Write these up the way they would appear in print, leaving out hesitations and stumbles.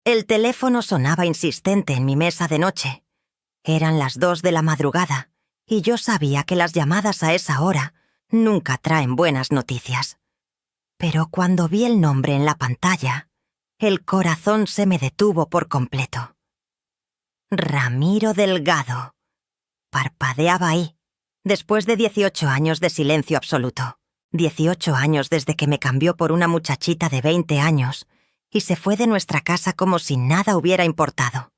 El teléfono sonaba insistente en mi mesa de noche. Eran las 2 de la madrugada y yo sabía que las llamadas a esa hora nunca traen buenas noticias. Pero cuando vi el nombre en la pantalla, el corazón se me detuvo por completo. Ramiro Delgado. Parpadeaba ahí, después de 18 años de silencio absoluto. 18 años desde que me cambió por una muchachita de 20 años y se fue de nuestra casa como si nada hubiera importado.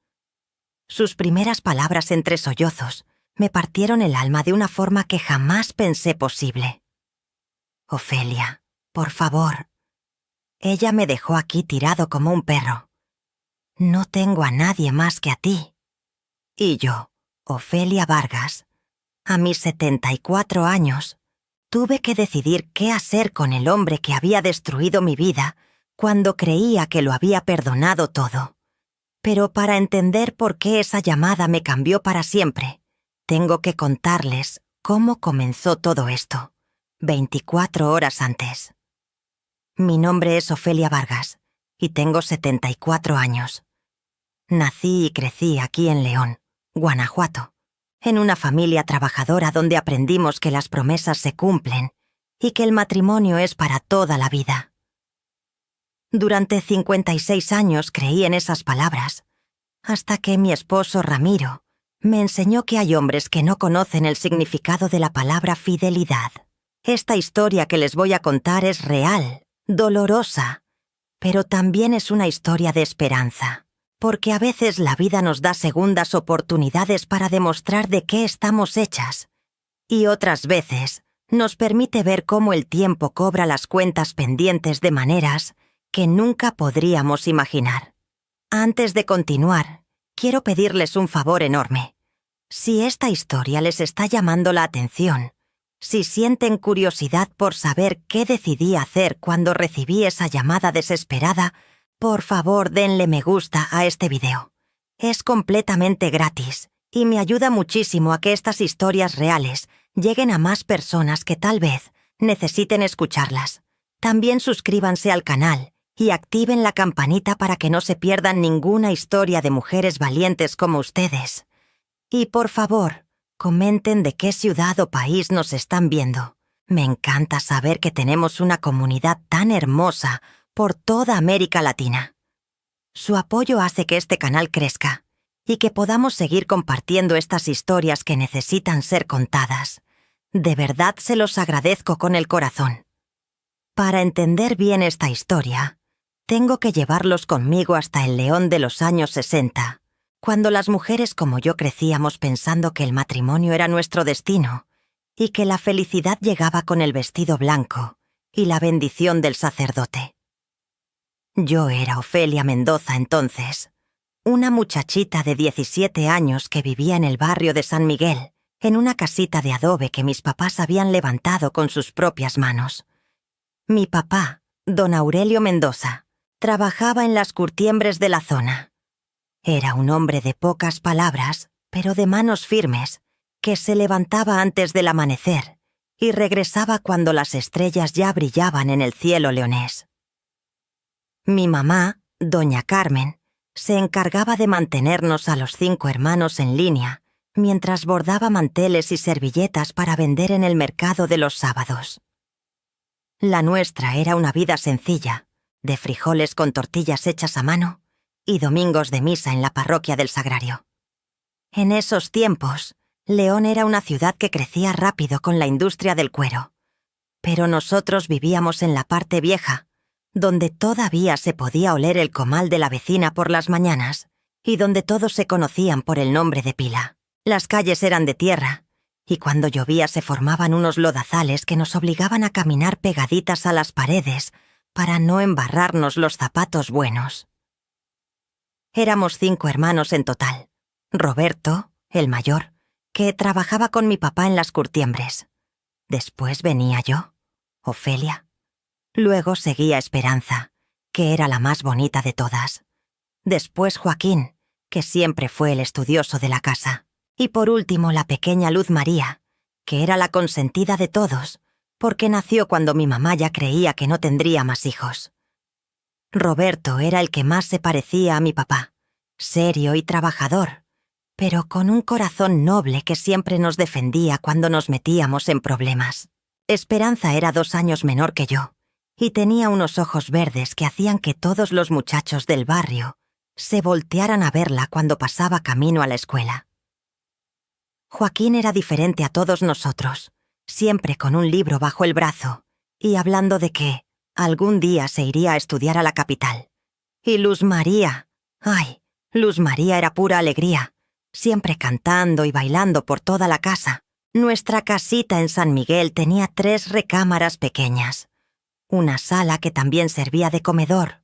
Sus primeras palabras entre sollozos me partieron el alma de una forma que jamás pensé posible. Ofelia, por favor. Ella me dejó aquí tirado como un perro. No tengo a nadie más que a ti. Y yo, Ofelia Vargas, a mis 74 años, tuve que decidir qué hacer con el hombre que había destruido mi vida cuando creía que lo había perdonado todo. Pero para entender por qué esa llamada me cambió para siempre, tengo que contarles cómo comenzó todo esto, 24 horas antes. Mi nombre es Ofelia Vargas y tengo 74 años. Nací y crecí aquí en León, Guanajuato, en una familia trabajadora donde aprendimos que las promesas se cumplen y que el matrimonio es para toda la vida. Durante 56 años creí en esas palabras, hasta que mi esposo Ramiro me enseñó que hay hombres que no conocen el significado de la palabra fidelidad. Esta historia que les voy a contar es real, dolorosa, pero también es una historia de esperanza. Porque a veces la vida nos da segundas oportunidades para demostrar de qué estamos hechas, y otras veces nos permite ver cómo el tiempo cobra las cuentas pendientes de maneras que nunca podríamos imaginar. Antes de continuar, quiero pedirles un favor enorme. Si esta historia les está llamando la atención, si sienten curiosidad por saber qué decidí hacer cuando recibí esa llamada desesperada, por favor, denle me gusta a este video. Es completamente gratis y me ayuda muchísimo a que estas historias reales lleguen a más personas que tal vez necesiten escucharlas. También suscríbanse al canal y activen la campanita para que no se pierdan ninguna historia de mujeres valientes como ustedes. Y por favor, comenten de qué ciudad o país nos están viendo. Me encanta saber que tenemos una comunidad tan hermosa por toda América Latina. Su apoyo hace que este canal crezca y que podamos seguir compartiendo estas historias que necesitan ser contadas. De verdad se los agradezco con el corazón. Para entender bien esta historia, tengo que llevarlos conmigo hasta el León de los años 60, cuando las mujeres como yo crecíamos pensando que el matrimonio era nuestro destino y que la felicidad llegaba con el vestido blanco y la bendición del sacerdote. Yo era Ofelia Mendoza entonces, una muchachita de 17 años que vivía en el barrio de San Miguel, en una casita de adobe que mis papás habían levantado con sus propias manos. Mi papá, don Aurelio Mendoza, trabajaba en las curtiembres de la zona. Era un hombre de pocas palabras, pero de manos firmes, que se levantaba antes del amanecer y regresaba cuando las estrellas ya brillaban en el cielo leonés. Mi mamá, doña Carmen, se encargaba de mantenernos a los 5 hermanos en línea, mientras bordaba manteles y servilletas para vender en el mercado de los sábados. La nuestra era una vida sencilla, de frijoles con tortillas hechas a mano y domingos de misa en la parroquia del Sagrario. En esos tiempos, León era una ciudad que crecía rápido con la industria del cuero, pero nosotros vivíamos en la parte vieja, donde todavía se podía oler el comal de la vecina por las mañanas y donde todos se conocían por el nombre de pila. Las calles eran de tierra, y cuando llovía se formaban unos lodazales que nos obligaban a caminar pegaditas a las paredes para no embarrarnos los zapatos buenos. Éramos 5 hermanos en total. Roberto, el mayor, que trabajaba con mi papá en las curtiembres. Después venía yo, Ofelia. Luego seguía Esperanza, que era la más bonita de todas. Después Joaquín, que siempre fue el estudioso de la casa. Y por último la pequeña Luz María, que era la consentida de todos, porque nació cuando mi mamá ya creía que no tendría más hijos. Roberto era el que más se parecía a mi papá, serio y trabajador, pero con un corazón noble que siempre nos defendía cuando nos metíamos en problemas. Esperanza era 2 años menor que yo, y tenía unos ojos verdes que hacían que todos los muchachos del barrio se voltearan a verla cuando pasaba camino a la escuela. Joaquín era diferente a todos nosotros, siempre con un libro bajo el brazo, y hablando de que algún día se iría a estudiar a la capital. Y Luz María, Luz María era pura alegría, siempre cantando y bailando por toda la casa. Nuestra casita en San Miguel tenía 3 recámaras pequeñas, una sala que también servía de comedor,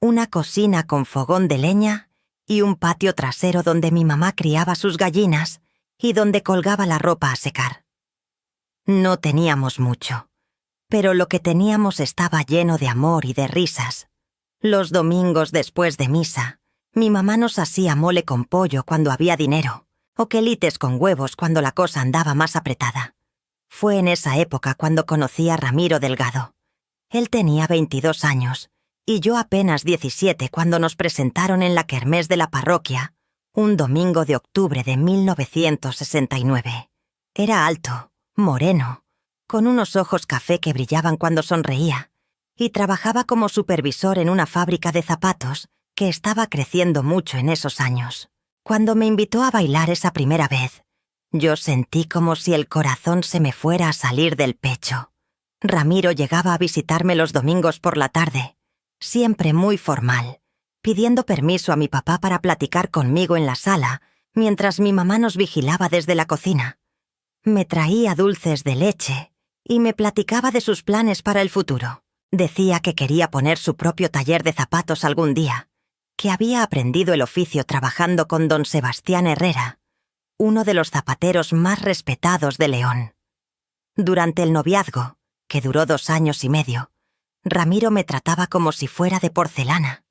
una cocina con fogón de leña y un patio trasero donde mi mamá criaba sus gallinas y donde colgaba la ropa a secar. No teníamos mucho, pero lo que teníamos estaba lleno de amor y de risas. Los domingos después de misa, mi mamá nos hacía mole con pollo cuando había dinero, o quelites con huevos cuando la cosa andaba más apretada. Fue en esa época cuando conocí a Ramiro Delgado. Él tenía 22 años, y yo apenas 17 cuando nos presentaron en la kermés de la parroquia, un domingo de octubre de 1969. Era alto, moreno, con unos ojos café que brillaban cuando sonreía, y trabajaba como supervisor en una fábrica de zapatos que estaba creciendo mucho en esos años. Cuando me invitó a bailar esa primera vez, yo sentí como si el corazón se me fuera a salir del pecho. Ramiro llegaba a visitarme los domingos por la tarde, siempre muy formal, pidiendo permiso a mi papá para platicar conmigo en la sala, mientras mi mamá nos vigilaba desde la cocina. Me traía dulces de leche y me platicaba de sus planes para el futuro. Decía que quería poner su propio taller de zapatos algún día, que había aprendido el oficio trabajando con don Sebastián Herrera, uno de los zapateros más respetados de León. Durante el noviazgo, que duró 2 años y medio, Ramiro me trataba como si fuera de porcelana.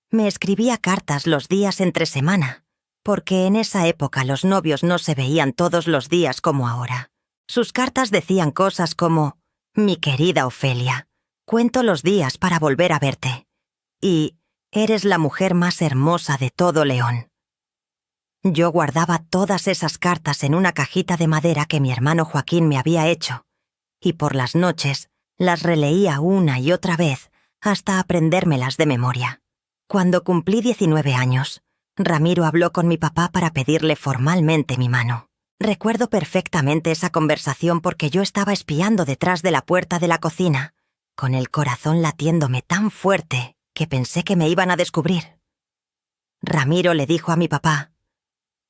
Me escribía cartas los días entre semana, porque en esa época los novios no se veían todos los días como ahora. Sus cartas decían cosas como: «Mi querida Ofelia, cuento los días para volver a verte», y «Eres la mujer más hermosa de todo León». Yo guardaba todas esas cartas en una cajita de madera que mi hermano Joaquín me había hecho, y por las noches las releía una y otra vez hasta aprendérmelas de memoria. Cuando cumplí 19 años, Ramiro habló con mi papá para pedirle formalmente mi mano. Recuerdo perfectamente esa conversación porque yo estaba espiando detrás de la puerta de la cocina, con el corazón latiéndome tan fuerte que pensé que me iban a descubrir. Ramiro le dijo a mi papá: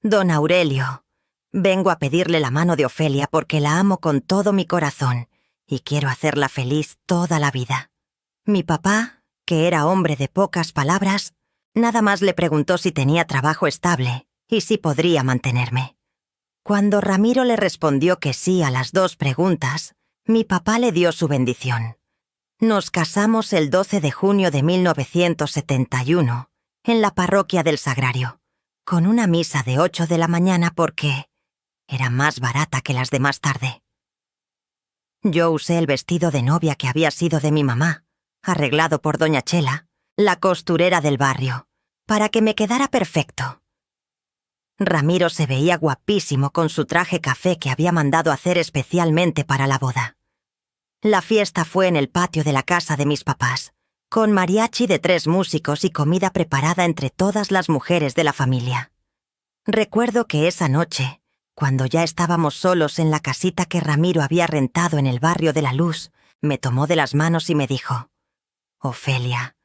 «Don Aurelio, vengo a pedirle la mano de Ofelia porque la amo con todo mi corazón y quiero hacerla feliz toda la vida». Mi papá, que era hombre de pocas palabras, nada más le preguntó si tenía trabajo estable y si podría mantenerme. Cuando Ramiro le respondió que sí a las 2 preguntas, mi papá le dio su bendición. Nos casamos el 12 de junio de 1971 en la parroquia del Sagrario, con una misa de 8 de la mañana porque era más barata que las de más tarde. Yo usé el vestido de novia que había sido de mi mamá, arreglado por doña Chela, la costurera del barrio, para que me quedara perfecto. Ramiro se veía guapísimo con su traje café que había mandado hacer especialmente para la boda. La fiesta fue en el patio de la casa de mis papás, con mariachi de 3 músicos y comida preparada entre todas las mujeres de la familia. Recuerdo que esa noche, cuando ya estábamos solos en la casita que Ramiro había rentado en el barrio de la Luz, me tomó de las manos y me dijo: «Ofelia,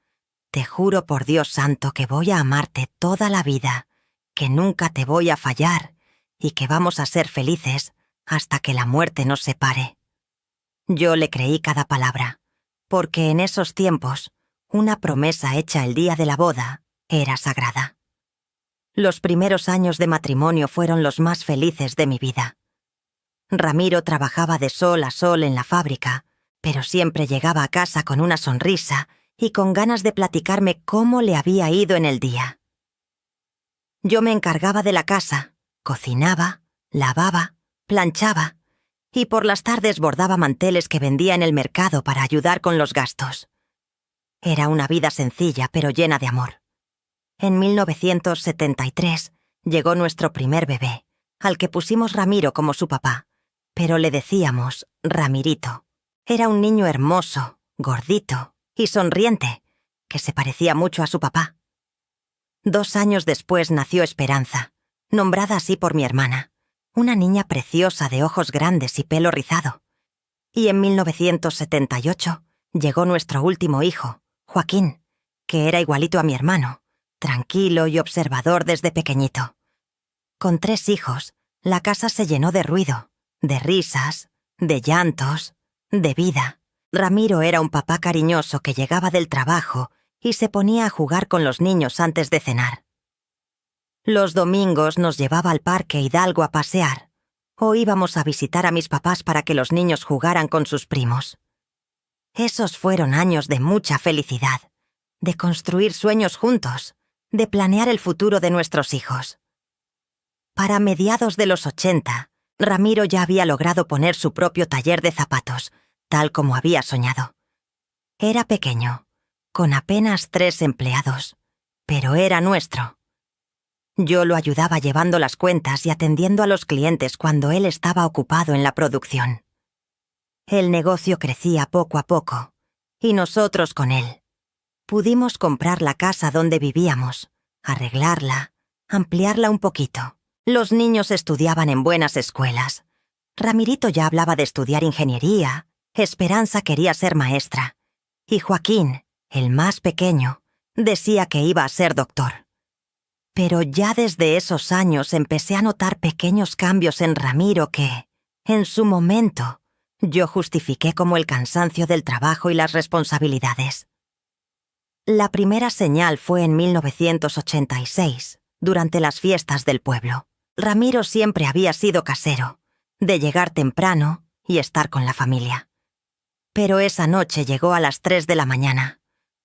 te juro por Dios santo que voy a amarte toda la vida, que nunca te voy a fallar y que vamos a ser felices hasta que la muerte nos separe». Yo le creí cada palabra, porque en esos tiempos, una promesa hecha el día de la boda era sagrada. Los primeros años de matrimonio fueron los más felices de mi vida. Ramiro trabajaba de sol a sol en la fábrica, pero siempre llegaba a casa con una sonrisa y con ganas de platicarme cómo le había ido en el día. Yo me encargaba de la casa, cocinaba, lavaba, planchaba, y por las tardes bordaba manteles que vendía en el mercado para ayudar con los gastos. Era una vida sencilla pero llena de amor. En 1973 llegó nuestro primer bebé, al que pusimos Ramiro como su papá, pero le decíamos Ramirito. Era un niño hermoso, gordito y sonriente, que se parecía mucho a su papá. 2 años después nació Esperanza, nombrada así por mi hermana, una niña preciosa de ojos grandes y pelo rizado. Y en 1978 llegó nuestro último hijo, Joaquín, que era igualito a mi hermano, tranquilo y observador desde pequeñito. Con 3 hijos, la casa se llenó de ruido, de risas, de llantos, de vida. Ramiro era un papá cariñoso que llegaba del trabajo y se ponía a jugar con los niños antes de cenar. Los domingos nos llevaba al Parque Hidalgo a pasear, o íbamos a visitar a mis papás para que los niños jugaran con sus primos. Esos fueron años de mucha felicidad, de construir sueños juntos, de planear el futuro de nuestros hijos. Para mediados de los 80, Ramiro ya había logrado poner su propio taller de zapatos, tal como había soñado. Era pequeño, con apenas 3 empleados, pero era nuestro. Yo lo ayudaba llevando las cuentas y atendiendo a los clientes cuando él estaba ocupado en la producción. El negocio crecía poco a poco, y nosotros con él. Pudimos comprar la casa donde vivíamos, arreglarla, ampliarla un poquito. Los niños estudiaban en buenas escuelas. Ramirito ya hablaba de estudiar ingeniería, Esperanza quería ser maestra, y Joaquín, el más pequeño, decía que iba a ser doctor. Pero ya desde esos años empecé a notar pequeños cambios en Ramiro que, en su momento, yo justifiqué como el cansancio del trabajo y las responsabilidades. La primera señal fue en 1986, durante las fiestas del pueblo. Ramiro siempre había sido casero, de llegar temprano y estar con la familia. Pero esa noche llegó a las 3 de la mañana,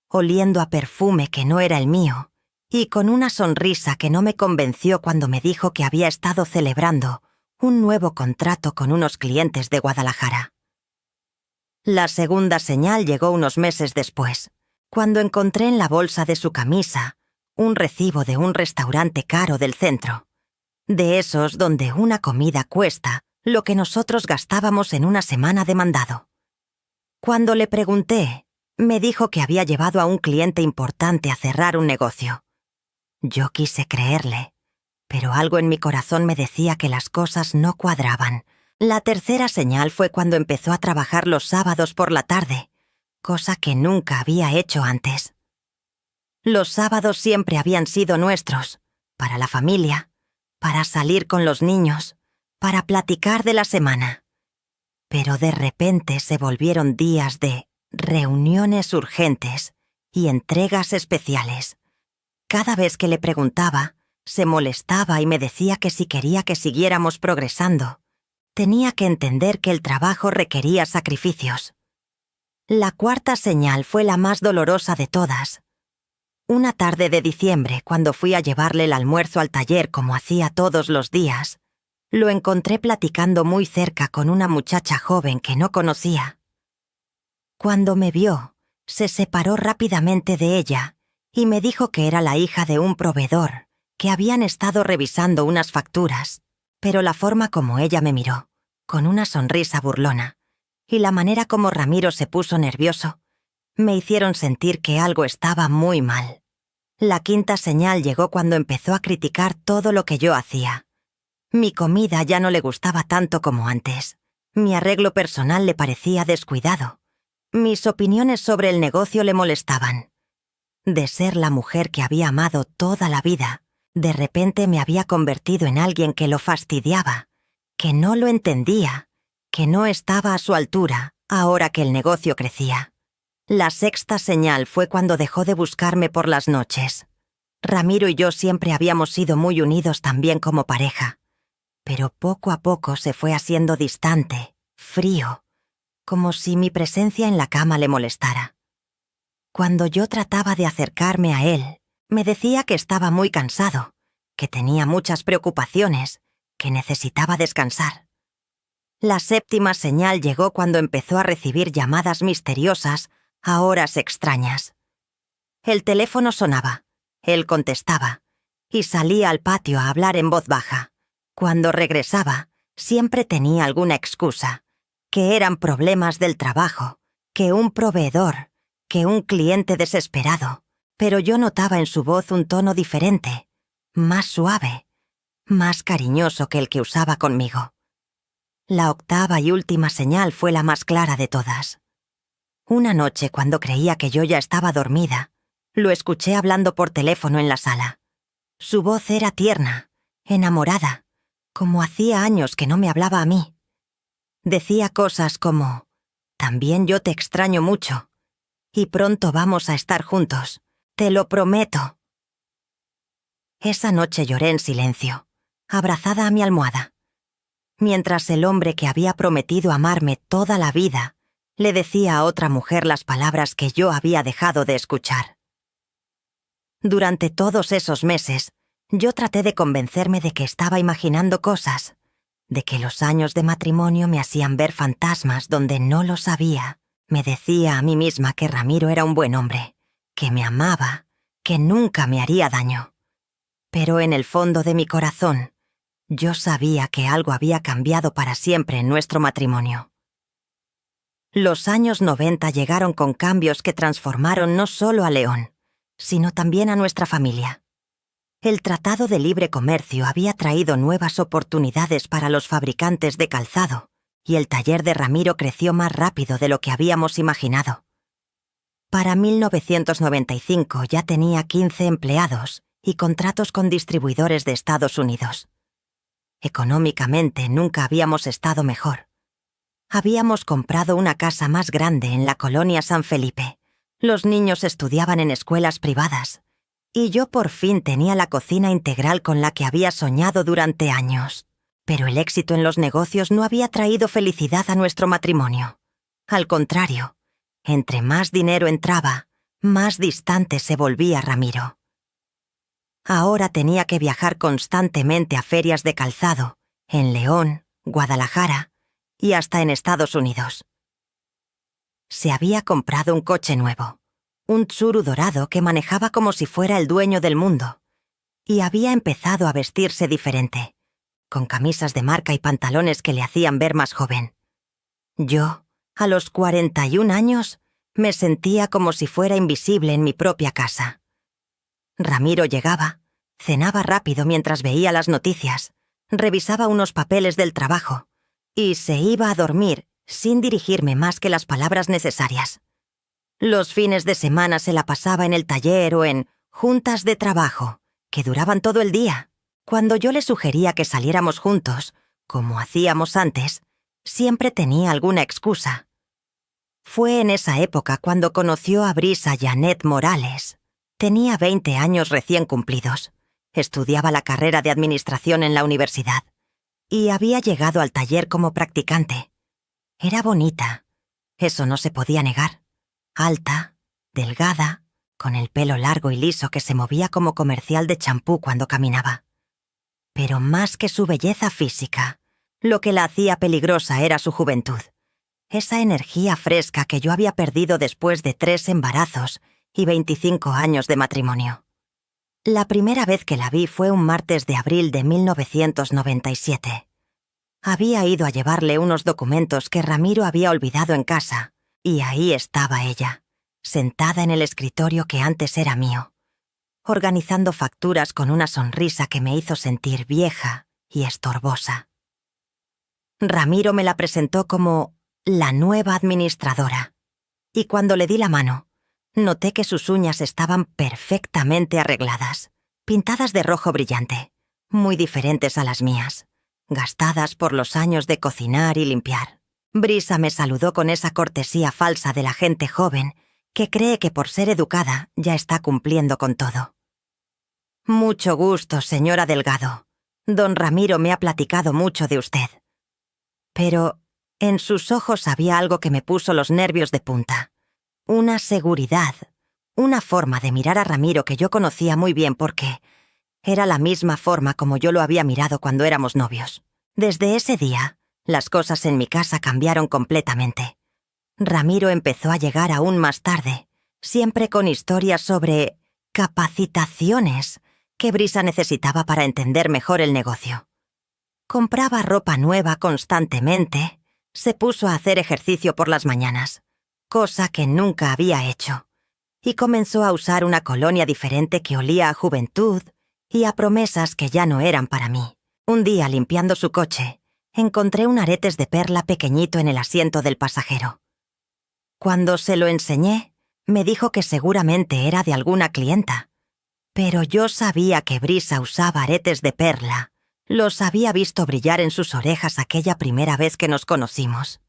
oliendo a perfume que no era el mío, y con una sonrisa que no me convenció cuando me dijo que había estado celebrando un nuevo contrato con unos clientes de Guadalajara. La segunda señal llegó unos meses después, cuando encontré en la bolsa de su camisa un recibo de un restaurante caro del centro, de esos donde una comida cuesta lo que nosotros gastábamos en una semana de mandado. Cuando le pregunté, me dijo que había llevado a un cliente importante a cerrar un negocio. Yo quise creerle, pero algo en mi corazón me decía que las cosas no cuadraban. La tercera señal fue cuando empezó a trabajar los sábados por la tarde, cosa que nunca había hecho antes. Los sábados siempre habían sido nuestros, para la familia, para salir con los niños, para platicar de la semana. Pero de repente se volvieron días de reuniones urgentes y entregas especiales. Cada vez que le preguntaba, se molestaba y me decía que si quería que siguiéramos progresando, tenía que entender que el trabajo requería sacrificios. La cuarta señal fue la más dolorosa de todas. Una tarde de diciembre, cuando fui a llevarle el almuerzo al taller como hacía todos los días, lo encontré platicando muy cerca con una muchacha joven que no conocía. Cuando me vio, se separó rápidamente de ella y me dijo que era la hija de un proveedor, que habían estado revisando unas facturas, pero la forma como ella me miró, con una sonrisa burlona, y la manera como Ramiro se puso nervioso, me hicieron sentir que algo estaba muy mal. La quinta señal llegó cuando empezó a criticar todo lo que yo hacía. Mi comida ya no le gustaba tanto como antes. Mi arreglo personal le parecía descuidado. Mis opiniones sobre el negocio le molestaban. De ser la mujer que había amado toda la vida, de repente me había convertido en alguien que lo fastidiaba, que no lo entendía, que no estaba a su altura ahora que el negocio crecía. La sexta señal fue cuando dejó de buscarme por las noches. Ramiro y yo siempre habíamos sido muy unidos también como pareja, pero poco a poco se fue haciendo distante, frío, como si mi presencia en la cama le molestara. Cuando yo trataba de acercarme a él, me decía que estaba muy cansado, que tenía muchas preocupaciones, que necesitaba descansar. La séptima señal llegó cuando empezó a recibir llamadas misteriosas a horas extrañas. El teléfono sonaba, él contestaba, y salía al patio a hablar en voz baja. Cuando regresaba, siempre tenía alguna excusa, que eran problemas del trabajo, que un proveedor, que un cliente desesperado, pero yo notaba en su voz un tono diferente, más suave, más cariñoso que el que usaba conmigo. La octava y última señal fue la más clara de todas. Una noche, cuando creía que yo ya estaba dormida, lo escuché hablando por teléfono en la sala. Su voz era tierna, enamorada, como hacía años que no me hablaba a mí. Decía cosas como: «También yo te extraño mucho, y pronto vamos a estar juntos, te lo prometo». Esa noche lloré en silencio, abrazada a mi almohada, mientras el hombre que había prometido amarme toda la vida le decía a otra mujer las palabras que yo había dejado de escuchar. Durante todos esos meses, yo traté de convencerme de que estaba imaginando cosas, de que los años de matrimonio me hacían ver fantasmas donde no los había. Me decía a mí misma que Ramiro era un buen hombre, que me amaba, que nunca me haría daño. Pero en el fondo de mi corazón, yo sabía que algo había cambiado para siempre en nuestro matrimonio. Los años 90 llegaron con cambios que transformaron no solo a León, sino también a nuestra familia. El Tratado de Libre Comercio había traído nuevas oportunidades para los fabricantes de calzado, y el taller de Ramiro creció más rápido de lo que habíamos imaginado. Para 1995 ya tenía 15 empleados y contratos con distribuidores de Estados Unidos. Económicamente nunca habíamos estado mejor. Habíamos comprado una casa más grande en la colonia San Felipe. Los niños estudiaban en escuelas privadas, y yo por fin tenía la cocina integral con la que había soñado durante años. Pero el éxito en los negocios no había traído felicidad a nuestro matrimonio. Al contrario, entre más dinero entraba, más distante se volvía Ramiro. Ahora tenía que viajar constantemente a ferias de calzado, en León, Guadalajara y hasta en Estados Unidos. Se había comprado un coche nuevo, un Tsuru dorado que manejaba como si fuera el dueño del mundo, y había empezado a vestirse diferente, con camisas de marca y pantalones que le hacían ver más joven. Yo, a los 41 años, me sentía como si fuera invisible en mi propia casa. Ramiro llegaba, cenaba rápido mientras veía las noticias, revisaba unos papeles del trabajo y se iba a dormir sin dirigirme más que las palabras necesarias. Los fines de semana se la pasaba en el taller o en juntas de trabajo, que duraban todo el día. Cuando yo le sugería que saliéramos juntos, como hacíamos antes, siempre tenía alguna excusa. Fue en esa época cuando conoció a Brisa Janet Morales. Tenía 20 años recién cumplidos. Estudiaba la carrera de administración en la universidad y había llegado al taller como practicante. Era bonita, eso no se podía negar. Alta, delgada, con el pelo largo y liso que se movía como comercial de champú cuando caminaba. Pero más que su belleza física, lo que la hacía peligrosa era su juventud. Esa energía fresca que yo había perdido después de 3 embarazos y 25 años de matrimonio. La primera vez que la vi fue un martes de abril de 1997. Había ido a llevarle unos documentos que Ramiro había olvidado en casa, y ahí estaba ella, sentada en el escritorio que antes era mío, organizando facturas con una sonrisa que me hizo sentir vieja y estorbosa. Ramiro me la presentó como la nueva administradora, y cuando le di la mano, noté que sus uñas estaban perfectamente arregladas, pintadas de rojo brillante, muy diferentes a las mías, gastadas por los años de cocinar y limpiar. Brisa me saludó con esa cortesía falsa de la gente joven que cree que por ser educada ya está cumpliendo con todo. «Mucho gusto, señora Delgado. Don Ramiro me ha platicado mucho de usted». Pero en sus ojos había algo que me puso los nervios de punta. Una seguridad, una forma de mirar a Ramiro que yo conocía muy bien porque era la misma forma como yo lo había mirado cuando éramos novios. Desde ese día, las cosas en mi casa cambiaron completamente. Ramiro empezó a llegar aún más tarde, siempre con historias sobre capacitaciones que Brisa necesitaba para entender mejor el negocio. Compraba ropa nueva constantemente, se puso a hacer ejercicio por las mañanas, cosa que nunca había hecho, y comenzó a usar una colonia diferente que olía a juventud y a promesas que ya no eran para mí. Un día, limpiando su coche, encontré un aretes de perla pequeñito en el asiento del pasajero. Cuando se lo enseñé, me dijo que seguramente era de alguna clienta. Pero yo sabía que Brisa usaba aretes de perla. Los había visto brillar en sus orejas aquella primera vez que nos conocimos.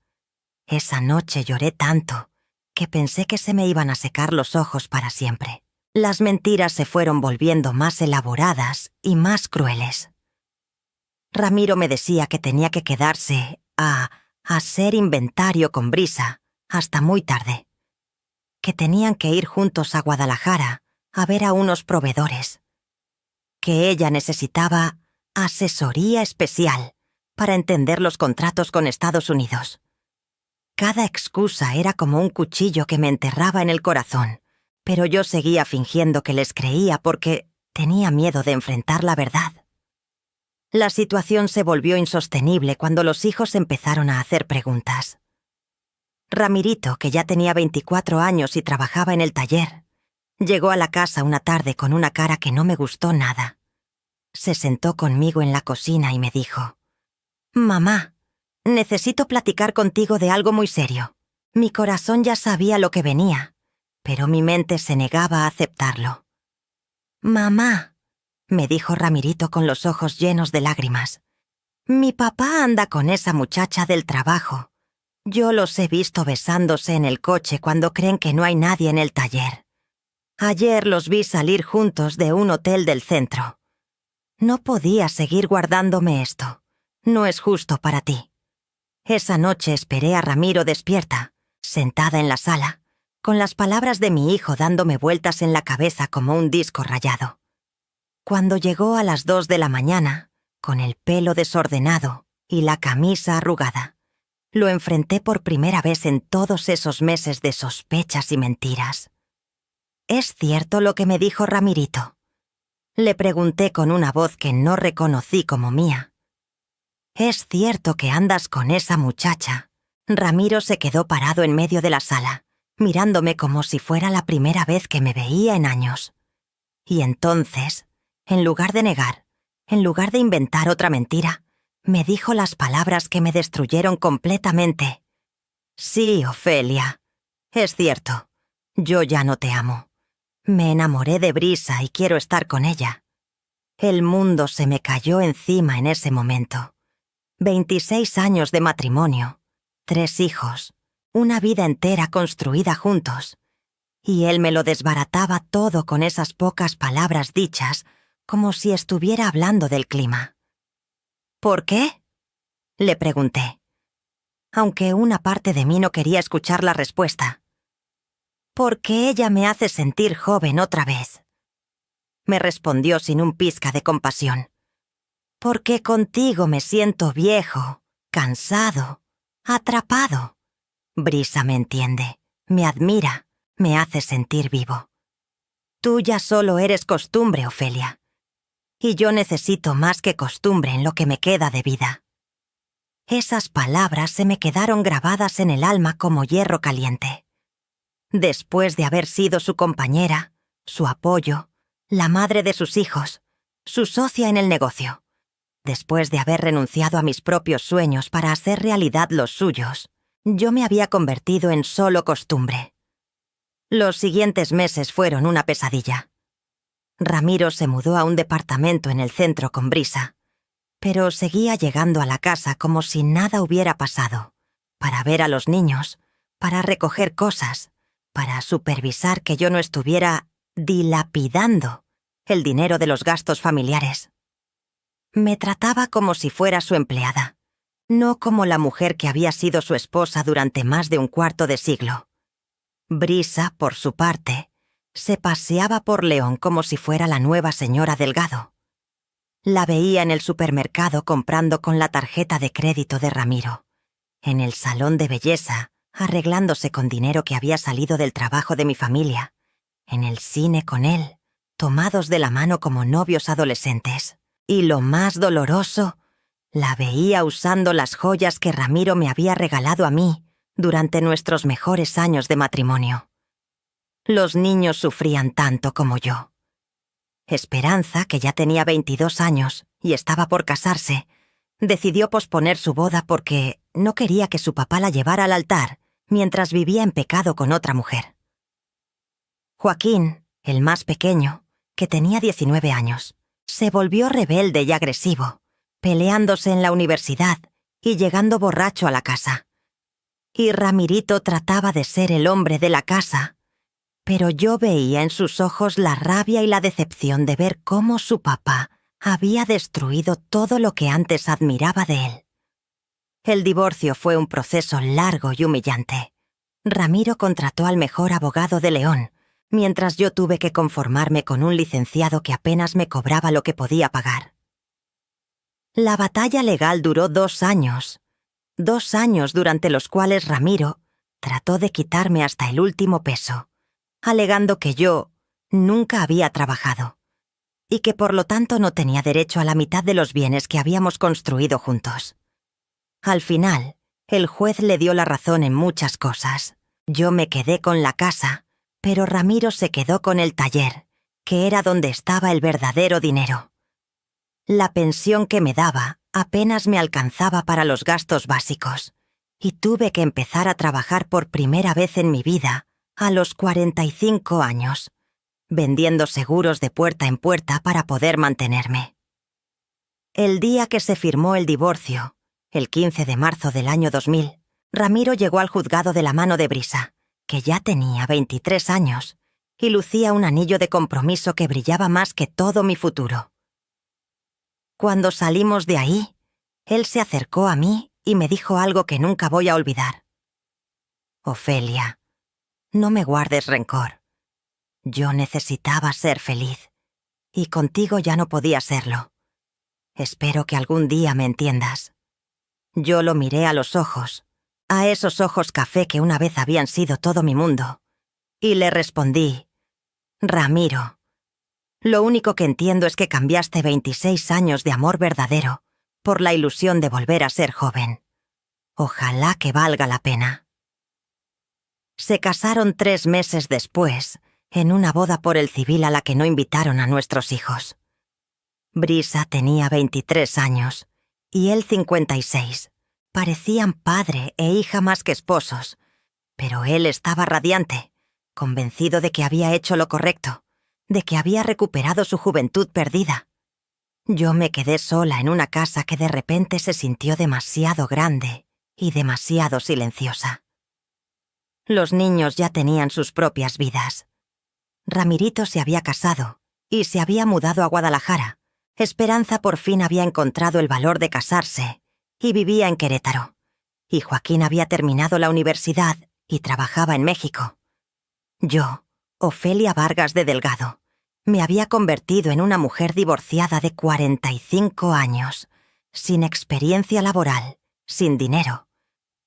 Esa noche lloré tanto que pensé que se me iban a secar los ojos para siempre. Las mentiras se fueron volviendo más elaboradas y más crueles. Ramiro me decía que tenía que quedarse a hacer inventario con Brisa hasta muy tarde, que tenían que ir juntos a Guadalajara a ver a unos proveedores, que ella necesitaba asesoría especial para entender los contratos con Estados Unidos. Cada excusa era como un cuchillo que me enterraba en el corazón, pero yo seguía fingiendo que les creía porque tenía miedo de enfrentar la verdad. La situación se volvió insostenible cuando los hijos empezaron a hacer preguntas. Ramirito, que ya tenía 24 años y trabajaba en el taller, llegó a la casa una tarde con una cara que no me gustó nada. Se sentó conmigo en la cocina y me dijo: «Mamá, necesito platicar contigo de algo muy serio». Mi corazón ya sabía lo que venía, pero mi mente se negaba a aceptarlo. «Mamá», me dijo Ramirito con los ojos llenos de lágrimas, «mi papá anda con esa muchacha del trabajo. Yo los he visto besándose en el coche cuando creen que no hay nadie en el taller. Ayer los vi salir juntos de un hotel del centro. No podía seguir guardándome esto. No es justo para ti». Esa noche esperé a Ramiro despierta, sentada en la sala, con las palabras de mi hijo dándome vueltas en la cabeza como un disco rayado. Cuando llegó a las 2 de la mañana, con el pelo desordenado y la camisa arrugada, lo enfrenté por primera vez en todos esos meses de sospechas y mentiras. «¿Es cierto lo que me dijo Ramirito?», le pregunté con una voz que no reconocí como mía. «¿Es cierto que andas con esa muchacha?». Ramiro se quedó parado en medio de la sala, mirándome como si fuera la primera vez que me veía en años. Y entonces, en lugar de negar, en lugar de inventar otra mentira, me dijo las palabras que me destruyeron completamente. «Sí, Ofelia, es cierto, yo ya no te amo. Me enamoré de Brisa y quiero estar con ella». El mundo se me cayó encima en ese momento. 26 años de matrimonio, 3 hijos, una vida entera construida juntos. Y él me lo desbarataba todo con esas pocas palabras dichas, como si estuviera hablando del clima. «¿Por qué?», le pregunté, aunque una parte de mí no quería escuchar la respuesta. «Porque ella me hace sentir joven otra vez», me respondió sin un pizca de compasión. «Porque contigo me siento viejo, cansado, atrapado. Brisa me entiende, me admira, me hace sentir vivo. Tú ya solo eres costumbre, Ofelia. Y yo necesito más que costumbre en lo que me queda de vida». Esas palabras se me quedaron grabadas en el alma como hierro caliente. Después de haber sido su compañera, su apoyo, la madre de sus hijos, su socia en el negocio, después de haber renunciado a mis propios sueños para hacer realidad los suyos, yo me había convertido en solo costumbre. Los siguientes meses fueron una pesadilla. Ramiro se mudó a un departamento en el centro con Brisa, pero seguía llegando a la casa como si nada hubiera pasado, para ver a los niños, para recoger cosas, para supervisar que yo no estuviera dilapidando el dinero de los gastos familiares. Me trataba como si fuera su empleada, no como la mujer que había sido su esposa durante más de un cuarto de siglo. Brisa, por su parte, se paseaba por León como si fuera la nueva señora Delgado. La veía en el supermercado comprando con la tarjeta de crédito de Ramiro, en el salón de belleza, arreglándose con dinero que había salido del trabajo de mi familia, en el cine con él, tomados de la mano como novios adolescentes. Y lo más doloroso, la veía usando las joyas que Ramiro me había regalado a mí durante nuestros mejores años de matrimonio. Los niños sufrían tanto como yo. Esperanza, que ya tenía 22 años y estaba por casarse, decidió posponer su boda porque no quería que su papá la llevara al altar mientras vivía en pecado con otra mujer. Joaquín, el más pequeño, que tenía 19 años, se volvió rebelde y agresivo, peleándose en la universidad y llegando borracho a la casa. Y Ramirito trataba de ser el hombre de la casa, pero yo veía en sus ojos la rabia y la decepción de ver cómo su papá había destruido todo lo que antes admiraba de él. El divorcio fue un proceso largo y humillante. Ramiro contrató al mejor abogado de León, mientras yo tuve que conformarme con un licenciado que apenas me cobraba lo que podía pagar. La batalla legal duró 2 años. 2 años durante los cuales Ramiro trató de quitarme hasta el último peso, alegando que yo nunca había trabajado y que por lo tanto no tenía derecho a la mitad de los bienes que habíamos construido juntos. Al final, el juez le dio la razón en muchas cosas. Yo me quedé con la casa, pero Ramiro se quedó con el taller, que era donde estaba el verdadero dinero. La pensión que me daba apenas me alcanzaba para los gastos básicos, y tuve que empezar a trabajar por primera vez en mi vida a los 45 años, vendiendo seguros de puerta en puerta para poder mantenerme. El día que se firmó el divorcio, el 15 de marzo del año 2000, Ramiro llegó al juzgado de la mano de Brisa, que ya tenía 23 años, y lucía un anillo de compromiso que brillaba más que todo mi futuro. Cuando salimos de ahí, él se acercó a mí y me dijo algo que nunca voy a olvidar. «Ofelia, no me guardes rencor. Yo necesitaba ser feliz, y contigo ya no podía serlo. Espero que algún día me entiendas». Yo lo miré a los ojos, a esos ojos café que una vez habían sido todo mi mundo, y le respondí: «Ramiro, lo único que entiendo es que cambiaste 26 años de amor verdadero por la ilusión de volver a ser joven. Ojalá que valga la pena». Se casaron 3 meses después, en una boda por el civil a la que no invitaron a nuestros hijos. Brisa tenía 23 años y él 56. Parecían padre e hija más que esposos, pero él estaba radiante, convencido de que había hecho lo correcto, de que había recuperado su juventud perdida. Yo me quedé sola en una casa que de repente se sintió demasiado grande y demasiado silenciosa. Los niños ya tenían sus propias vidas. Ramirito se había casado y se había mudado a Guadalajara. Esperanza por fin había encontrado el valor de casarse y vivía en Querétaro. Y Joaquín había terminado la universidad y trabajaba en México. Yo, Ofelia Vargas de Delgado, me había convertido en una mujer divorciada de 45 años, sin experiencia laboral, sin dinero,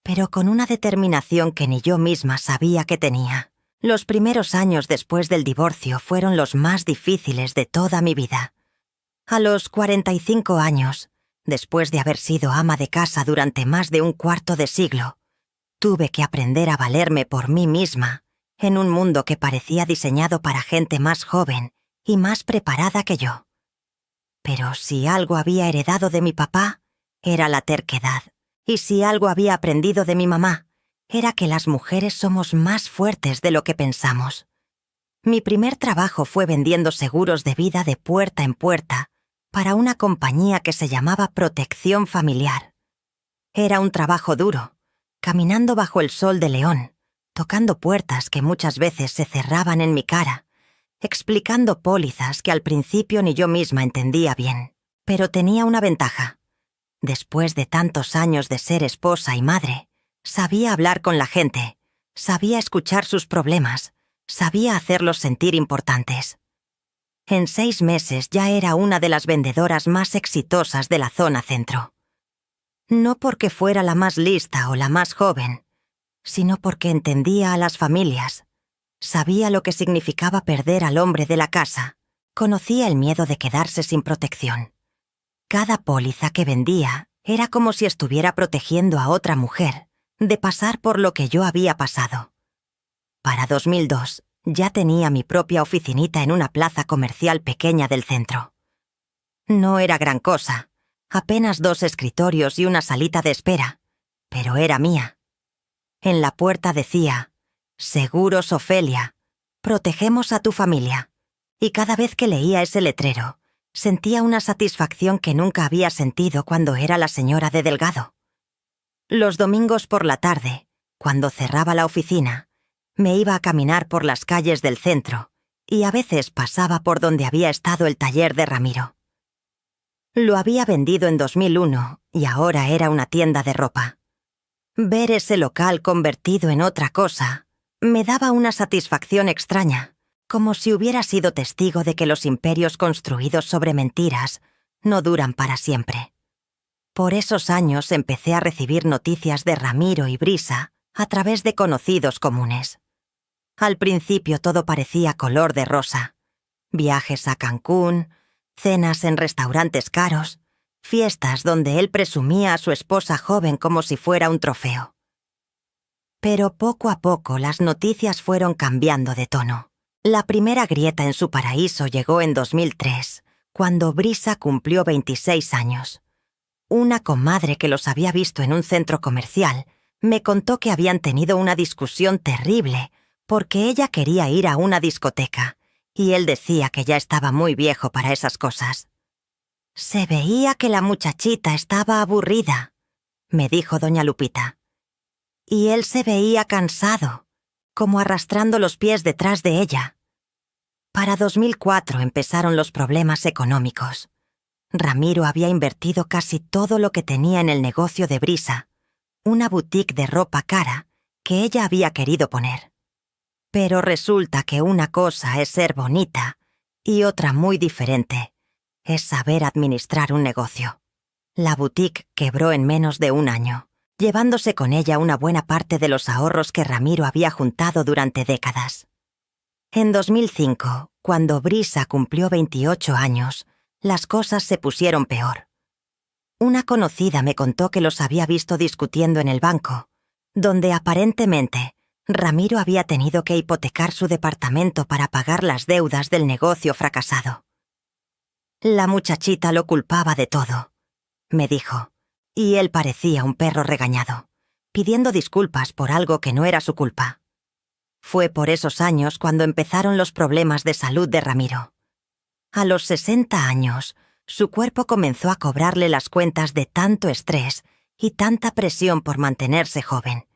pero con una determinación que ni yo misma sabía que tenía. Los primeros años después del divorcio fueron los más difíciles de toda mi vida. A los 45 años, después de haber sido ama de casa durante más de un cuarto de siglo, tuve que aprender a valerme por mí misma en un mundo que parecía diseñado para gente más joven y más preparada que yo. Pero si algo había heredado de mi papá, era la terquedad. Y si algo había aprendido de mi mamá, era que las mujeres somos más fuertes de lo que pensamos. Mi primer trabajo fue vendiendo seguros de vida de puerta en puerta para una compañía que se llamaba Protección Familiar. Era un trabajo duro, caminando bajo el sol de León, tocando puertas que muchas veces se cerraban en mi cara, explicando pólizas que al principio ni yo misma entendía bien. Pero tenía una ventaja. Después de tantos años de ser esposa y madre, sabía hablar con la gente, sabía escuchar sus problemas, sabía hacerlos sentir importantes. En 6 meses ya era una de las vendedoras más exitosas de la zona centro. No porque fuera la más lista o la más joven, sino porque entendía a las familias. Sabía lo que significaba perder al hombre de la casa. Conocía el miedo de quedarse sin protección. Cada póliza que vendía era como si estuviera protegiendo a otra mujer de pasar por lo que yo había pasado. Para 2002 ya tenía mi propia oficinita en una plaza comercial pequeña del centro. No era gran cosa, apenas 2 escritorios y una salita de espera, pero era mía. En la puerta decía: «Seguros Ofelia, protegemos a tu familia». Y cada vez que leía ese letrero, sentía una satisfacción que nunca había sentido cuando era la señora de Delgado. Los domingos por la tarde, cuando cerraba la oficina, me iba a caminar por las calles del centro y a veces pasaba por donde había estado el taller de Ramiro. Lo había vendido en 2001 y ahora era una tienda de ropa. Ver ese local convertido en otra cosa me daba una satisfacción extraña, como si hubiera sido testigo de que los imperios construidos sobre mentiras no duran para siempre. Por esos años empecé a recibir noticias de Ramiro y Brisa a través de conocidos comunes. Al principio todo parecía color de rosa. Viajes a Cancún, cenas en restaurantes caros, fiestas donde él presumía a su esposa joven como si fuera un trofeo. Pero poco a poco las noticias fueron cambiando de tono. La primera grieta en su paraíso llegó en 2003, cuando Brisa cumplió 26 años. Una comadre que los había visto en un centro comercial me contó que habían tenido una discusión terrible porque ella quería ir a una discoteca y él decía que ya estaba muy viejo para esas cosas. «Se veía que la muchachita estaba aburrida», me dijo doña Lupita. Y él se veía cansado, como arrastrando los pies detrás de ella. Para 2004 empezaron los problemas económicos. Ramiro había invertido casi todo lo que tenía en el negocio de Brisa, una boutique de ropa cara que ella había querido poner. Pero resulta que una cosa es ser bonita y otra muy diferente es saber administrar un negocio. La boutique quebró en menos de un año, llevándose con ella una buena parte de los ahorros que Ramiro había juntado durante décadas. En 2005, cuando Brisa cumplió 28 años, las cosas se pusieron peor. Una conocida me contó que los había visto discutiendo en el banco, donde aparentemente Ramiro había tenido que hipotecar su departamento para pagar las deudas del negocio fracasado. La muchachita lo culpaba de todo, me dijo, y él parecía un perro regañado, pidiendo disculpas por algo que no era su culpa. Fue por esos años cuando empezaron los problemas de salud de Ramiro. A los 60 años, su cuerpo comenzó a cobrarle las cuentas de tanto estrés y tanta presión por mantenerse joven.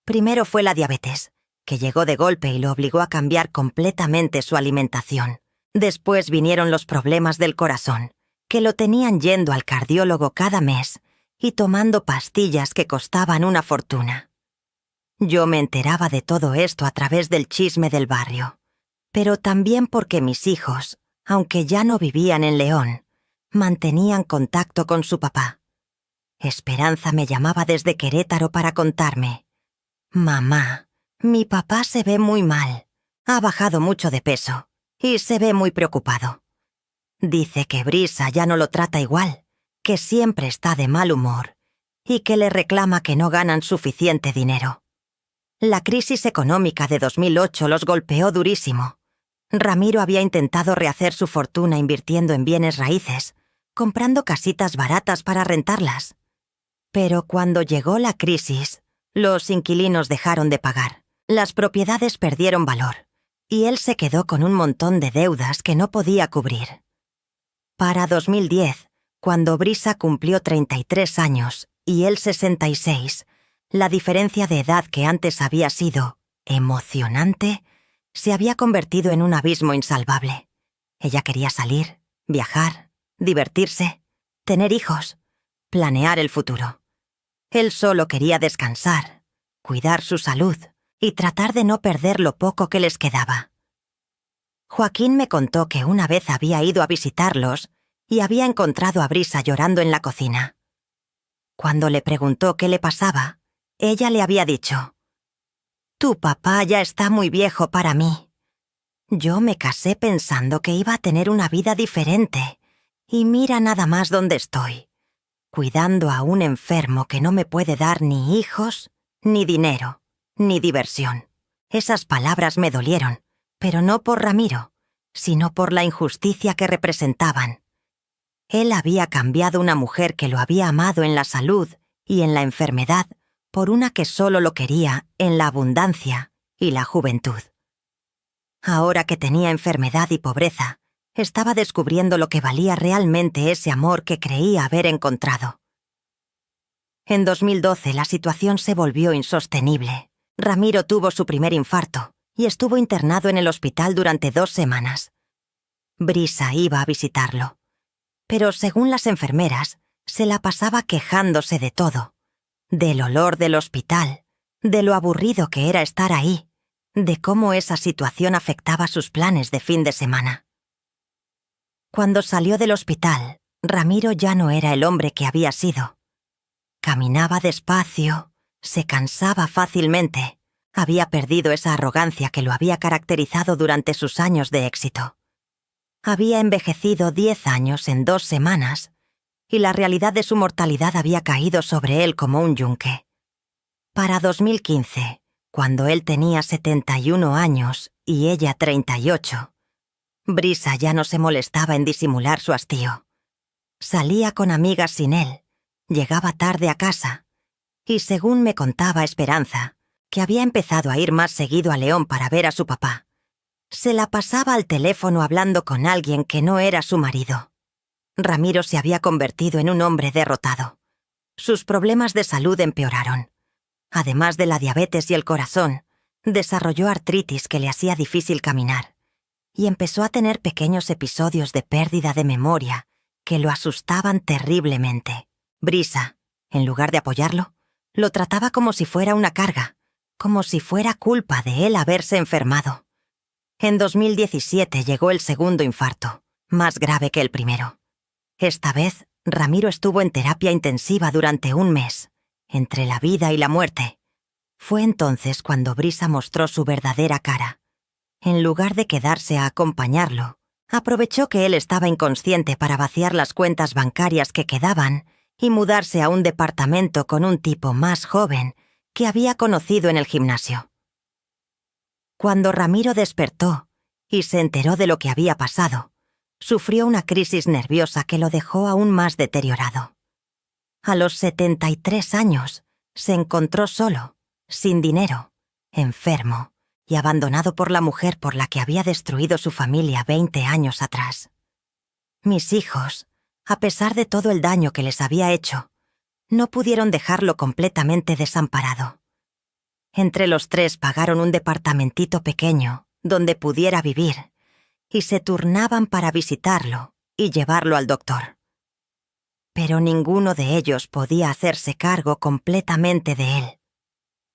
Primero fue la diabetes, que llegó de golpe y lo obligó a cambiar completamente su alimentación. Después vinieron los problemas del corazón, que lo tenían yendo al cardiólogo cada mes y tomando pastillas que costaban una fortuna. Yo me enteraba de todo esto a través del chisme del barrio, pero también porque mis hijos, aunque ya no vivían en León, mantenían contacto con su papá. Esperanza me llamaba desde Querétaro para contarme: «Mamá, mi papá se ve muy mal, ha bajado mucho de peso y se ve muy preocupado. Dice que Brisa ya no lo trata igual, que siempre está de mal humor y que le reclama que no ganan suficiente dinero». La crisis económica de 2008 los golpeó durísimo. Ramiro había intentado rehacer su fortuna invirtiendo en bienes raíces, comprando casitas baratas para rentarlas. Pero cuando llegó la crisis, los inquilinos dejaron de pagar, las propiedades perdieron valor, y él se quedó con un montón de deudas que no podía cubrir. Para 2010, cuando Brisa cumplió 33 años y él 66, la diferencia de edad que antes había sido emocionante se había convertido en un abismo insalvable. Ella quería salir, viajar, divertirse, tener hijos, planear el futuro. Él solo quería descansar, cuidar su salud y tratar de no perder lo poco que les quedaba. Joaquín me contó que una vez había ido a visitarlos y había encontrado a Brisa llorando en la cocina. Cuando le preguntó qué le pasaba, ella le había dicho: Tu papá ya está muy viejo para mí. Yo me casé pensando que iba a tener una vida diferente, y mira nada más dónde estoy, cuidando a un enfermo que no me puede dar ni hijos, ni dinero, ni diversión. Esas palabras me dolieron, pero no por Ramiro, sino por la injusticia que representaban. Él había cambiado una mujer que lo había amado en la salud y en la enfermedad por una que solo lo quería en la abundancia y la juventud. Ahora que tenía enfermedad y pobreza, estaba descubriendo lo que valía realmente ese amor que creía haber encontrado. En 2012 la situación se volvió insostenible. Ramiro tuvo su primer infarto y estuvo internado en el hospital durante 2 semanas. Brisa iba a visitarlo, pero según las enfermeras, se la pasaba quejándose de todo, del olor del hospital, de lo aburrido que era estar ahí, de cómo esa situación afectaba sus planes de fin de semana. Cuando salió del hospital, Ramiro ya no era el hombre que había sido. Caminaba despacio, se cansaba fácilmente, había perdido esa arrogancia que lo había caracterizado durante sus años de éxito. Había envejecido 10 años en 2 semanas, y la realidad de su mortalidad había caído sobre él como un yunque. Para 2015, cuando él tenía 71 años y ella 38, Brisa ya no se molestaba en disimular su hastío. Salía con amigas sin él, llegaba tarde a casa, y según me contaba Esperanza, que había empezado a ir más seguido a León para ver a su papá, se la pasaba al teléfono hablando con alguien que no era su marido. Ramiro se había convertido en un hombre derrotado. Sus problemas de salud empeoraron. Además de la diabetes y el corazón, desarrolló artritis que le hacía difícil caminar, y empezó a tener pequeños episodios de pérdida de memoria que lo asustaban terriblemente. Brisa, en lugar de apoyarlo, lo trataba como si fuera una carga, como si fuera culpa de él haberse enfermado. En 2017 llegó el segundo infarto, más grave que el primero. Esta vez, Ramiro estuvo en terapia intensiva durante 1 mes, entre la vida y la muerte. Fue entonces cuando Brisa mostró su verdadera cara. En lugar de quedarse a acompañarlo, aprovechó que él estaba inconsciente para vaciar las cuentas bancarias que quedaban y mudarse a un departamento con un tipo más joven que había conocido en el gimnasio. Cuando Ramiro despertó y se enteró de lo que había pasado, sufrió una crisis nerviosa que lo dejó aún más deteriorado. A los 73 años, se encontró solo, sin dinero, enfermo y abandonado por la mujer por la que había destruido su familia 20 años atrás. Mis hijos, a pesar de todo el daño que les había hecho, no pudieron dejarlo completamente desamparado. Entre los 3 pagaron un departamentito pequeño donde pudiera vivir y se turnaban para visitarlo y llevarlo al doctor. Pero ninguno de ellos podía hacerse cargo completamente de él.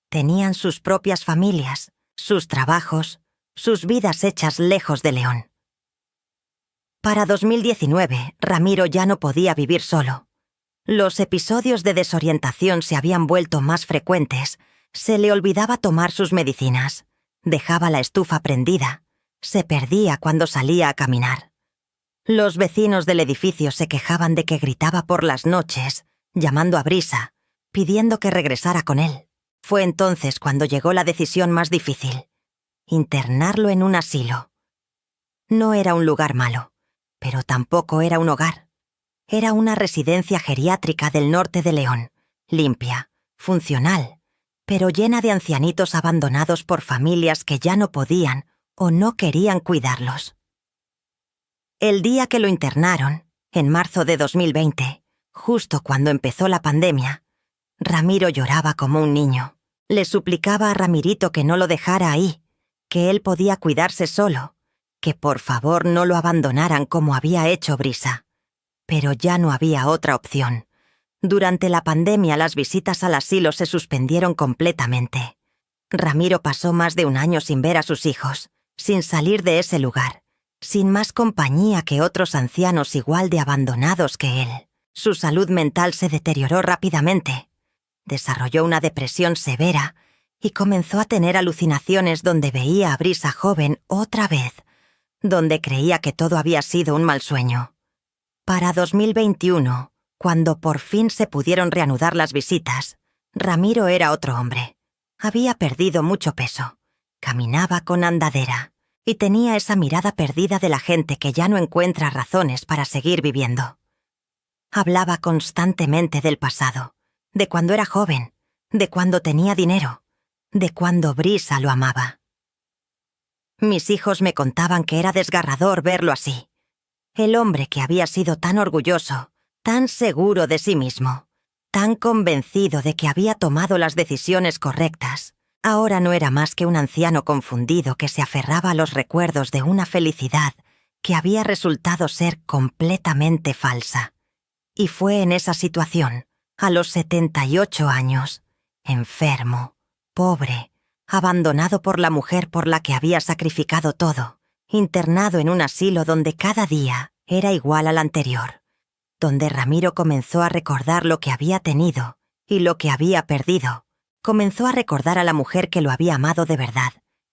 Tenían sus propias familias, sus trabajos, sus vidas hechas lejos de León. Para 2019, Ramiro ya no podía vivir solo. Los episodios de desorientación se habían vuelto más frecuentes, se le olvidaba tomar sus medicinas, dejaba la estufa prendida, se perdía cuando salía a caminar. Los vecinos del edificio se quejaban de que gritaba por las noches, llamando a Brisa, pidiendo que regresara con él. Fue entonces cuando llegó la decisión más difícil: internarlo en un asilo. No era un lugar malo, pero tampoco era un hogar. Era una residencia geriátrica del norte de León, limpia, funcional, pero llena de ancianitos abandonados por familias que ya no podían o no querían cuidarlos. El día que lo internaron, en marzo de 2020, justo cuando empezó la pandemia, Ramiro lloraba como un niño. Le suplicaba a Ramirito que no lo dejara ahí, que él podía cuidarse solo, que por favor no lo abandonaran como había hecho Brisa. Pero ya no había otra opción. Durante la pandemia las visitas al asilo se suspendieron completamente. Ramiro pasó más de 1 año sin ver a sus hijos, sin salir de ese lugar, sin más compañía que otros ancianos igual de abandonados que él. Su salud mental se deterioró rápidamente. Desarrolló una depresión severa y comenzó a tener alucinaciones donde veía a Brisa joven otra vez, donde creía que todo había sido un mal sueño. Para 2021, cuando por fin se pudieron reanudar las visitas, Ramiro era otro hombre. Había perdido mucho peso, caminaba con andadera y tenía esa mirada perdida de la gente que ya no encuentra razones para seguir viviendo. Hablaba constantemente del pasado, de cuando era joven, de cuando tenía dinero, de cuando Brisa lo amaba. Mis hijos me contaban que era desgarrador verlo así. El hombre que había sido tan orgulloso, tan seguro de sí mismo, tan convencido de que había tomado las decisiones correctas, ahora no era más que un anciano confundido que se aferraba a los recuerdos de una felicidad que había resultado ser completamente falsa. Y fue en esa situación, a los 78 años, enfermo, pobre, abandonado por la mujer por la que había sacrificado todo, internado en un asilo donde cada día era igual al anterior, donde Ramiro comenzó a recordar lo que había tenido y lo que había perdido. Comenzó a recordar a la mujer que lo había amado de verdad,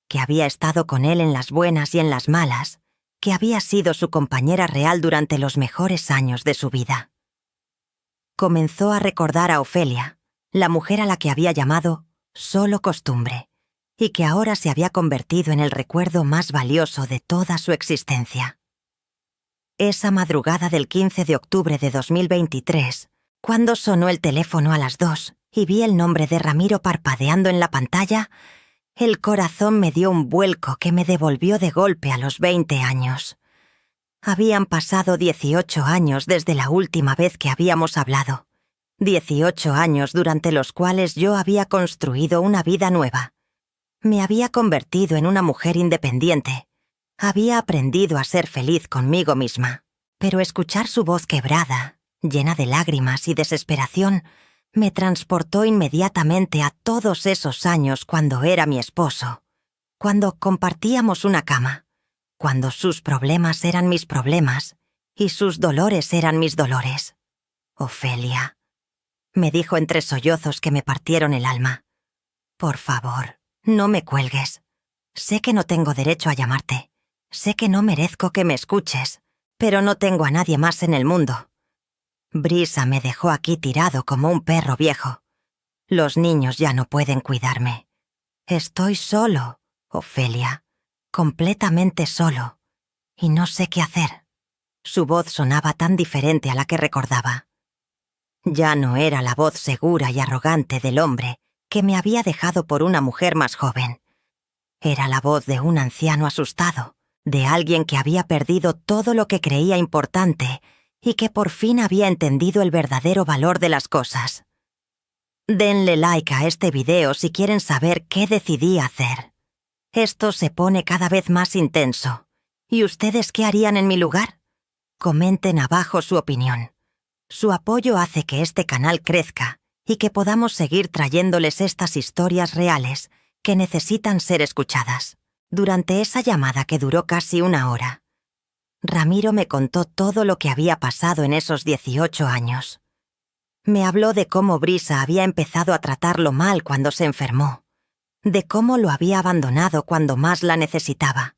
que había estado con él en las buenas y en las malas, que había sido su compañera real durante los mejores años de su vida. Comenzó a recordar a Ofelia, la mujer a la que había llamado solo costumbre, y que ahora se había convertido en el recuerdo más valioso de toda su existencia. Esa madrugada del 15 de octubre de 2023, cuando sonó el teléfono a las 2 y vi el nombre de Ramiro parpadeando en la pantalla, el corazón me dio un vuelco que me devolvió de golpe a los 20 años. Habían pasado 18 años desde la última vez que habíamos hablado. 18 años durante los cuales yo había construido una vida nueva. Me había convertido en una mujer independiente. Había aprendido a ser feliz conmigo misma. Pero escuchar su voz quebrada, llena de lágrimas y desesperación, me transportó inmediatamente a todos esos años cuando era mi esposo, cuando compartíamos una cama, cuando sus problemas eran mis problemas y sus dolores eran mis dolores. Ofelia, me dijo entre sollozos que me partieron el alma. Por favor, no me cuelgues. Sé que no tengo derecho a llamarte. Sé que no merezco que me escuches, pero no tengo a nadie más en el mundo. Brisa me dejó aquí tirado como un perro viejo. Los niños ya no pueden cuidarme. Estoy solo, Ofelia, completamente solo, y no sé qué hacer. Su voz sonaba tan diferente a la que recordaba. Ya no era la voz segura y arrogante del hombre que me había dejado por una mujer más joven. Era la voz de un anciano asustado, de alguien que había perdido todo lo que creía importante y que por fin había entendido el verdadero valor de las cosas. Denle like a este video si quieren saber qué decidí hacer. Esto se pone cada vez más intenso. ¿Y ustedes qué harían en mi lugar? Comenten abajo su opinión. Su apoyo hace que este canal crezca y que podamos seguir trayéndoles estas historias reales que necesitan ser escuchadas. Durante esa llamada que duró casi una hora, Ramiro me contó todo lo que había pasado en esos 18 años. Me habló de cómo Brisa había empezado a tratarlo mal cuando se enfermó, de cómo lo había abandonado cuando más la necesitaba,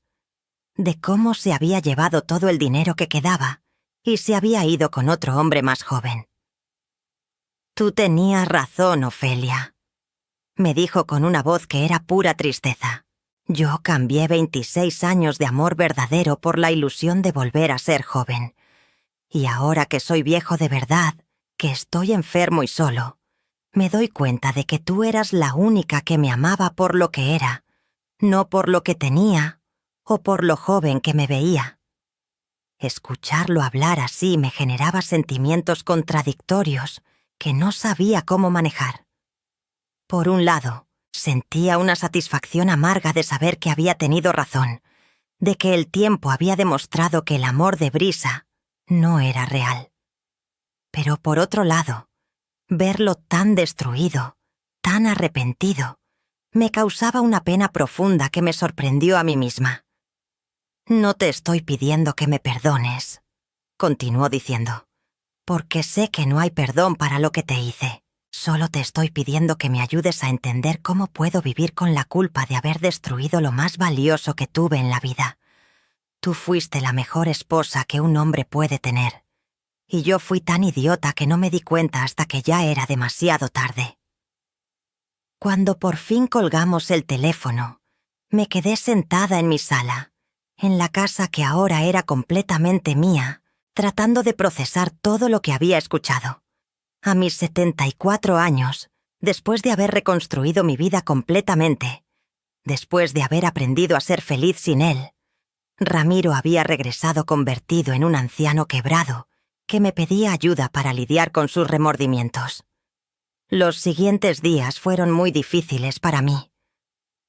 de cómo se había llevado todo el dinero que quedaba y se había ido con otro hombre más joven. Tú tenías razón, Ofelia, me dijo con una voz que era pura tristeza. Yo cambié 26 años de amor verdadero por la ilusión de volver a ser joven. Y ahora que soy viejo de verdad, que estoy enfermo y solo, me doy cuenta de que tú eras la única que me amaba por lo que era, no por lo que tenía o por lo joven que me veía. Escucharlo hablar así me generaba sentimientos contradictorios que no sabía cómo manejar. Por un lado, sentía una satisfacción amarga de saber que había tenido razón, de que el tiempo había demostrado que el amor de Brisa no era real. Pero por otro lado, verlo tan destruido, tan arrepentido, me causaba una pena profunda que me sorprendió a mí misma. No te estoy pidiendo que me perdones, continuó diciendo, porque sé que no hay perdón para lo que te hice. Solo te estoy pidiendo que me ayudes a entender cómo puedo vivir con la culpa de haber destruido lo más valioso que tuve en la vida. Tú fuiste la mejor esposa que un hombre puede tener. Y yo fui tan idiota que no me di cuenta hasta que ya era demasiado tarde. Cuando por fin colgamos el teléfono, me quedé sentada en mi sala, en la casa que ahora era completamente mía, tratando de procesar todo lo que había escuchado. A mis 74 años, después de haber reconstruido mi vida completamente, después de haber aprendido a ser feliz sin él, Ramiro había regresado convertido en un anciano quebrado que me pedía ayuda para lidiar con sus remordimientos. Los siguientes días fueron muy difíciles para mí.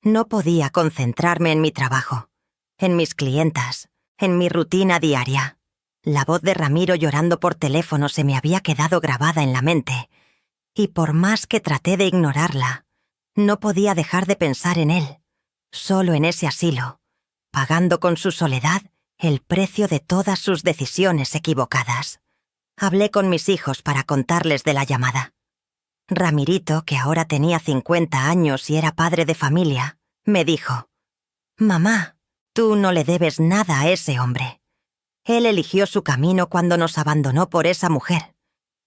No podía concentrarme en mi trabajo, en mis clientas, en mi rutina diaria. La voz de Ramiro llorando por teléfono se me había quedado grabada en la mente, y por más que traté de ignorarla, no podía dejar de pensar en él, solo en ese asilo, pagando con su soledad el precio de todas sus decisiones equivocadas. Hablé con mis hijos para contarles de la llamada. Ramirito, que ahora tenía 50 años y era padre de familia, me dijo: «Mamá, tú no le debes nada a ese hombre. Él eligió su camino cuando nos abandonó por esa mujer.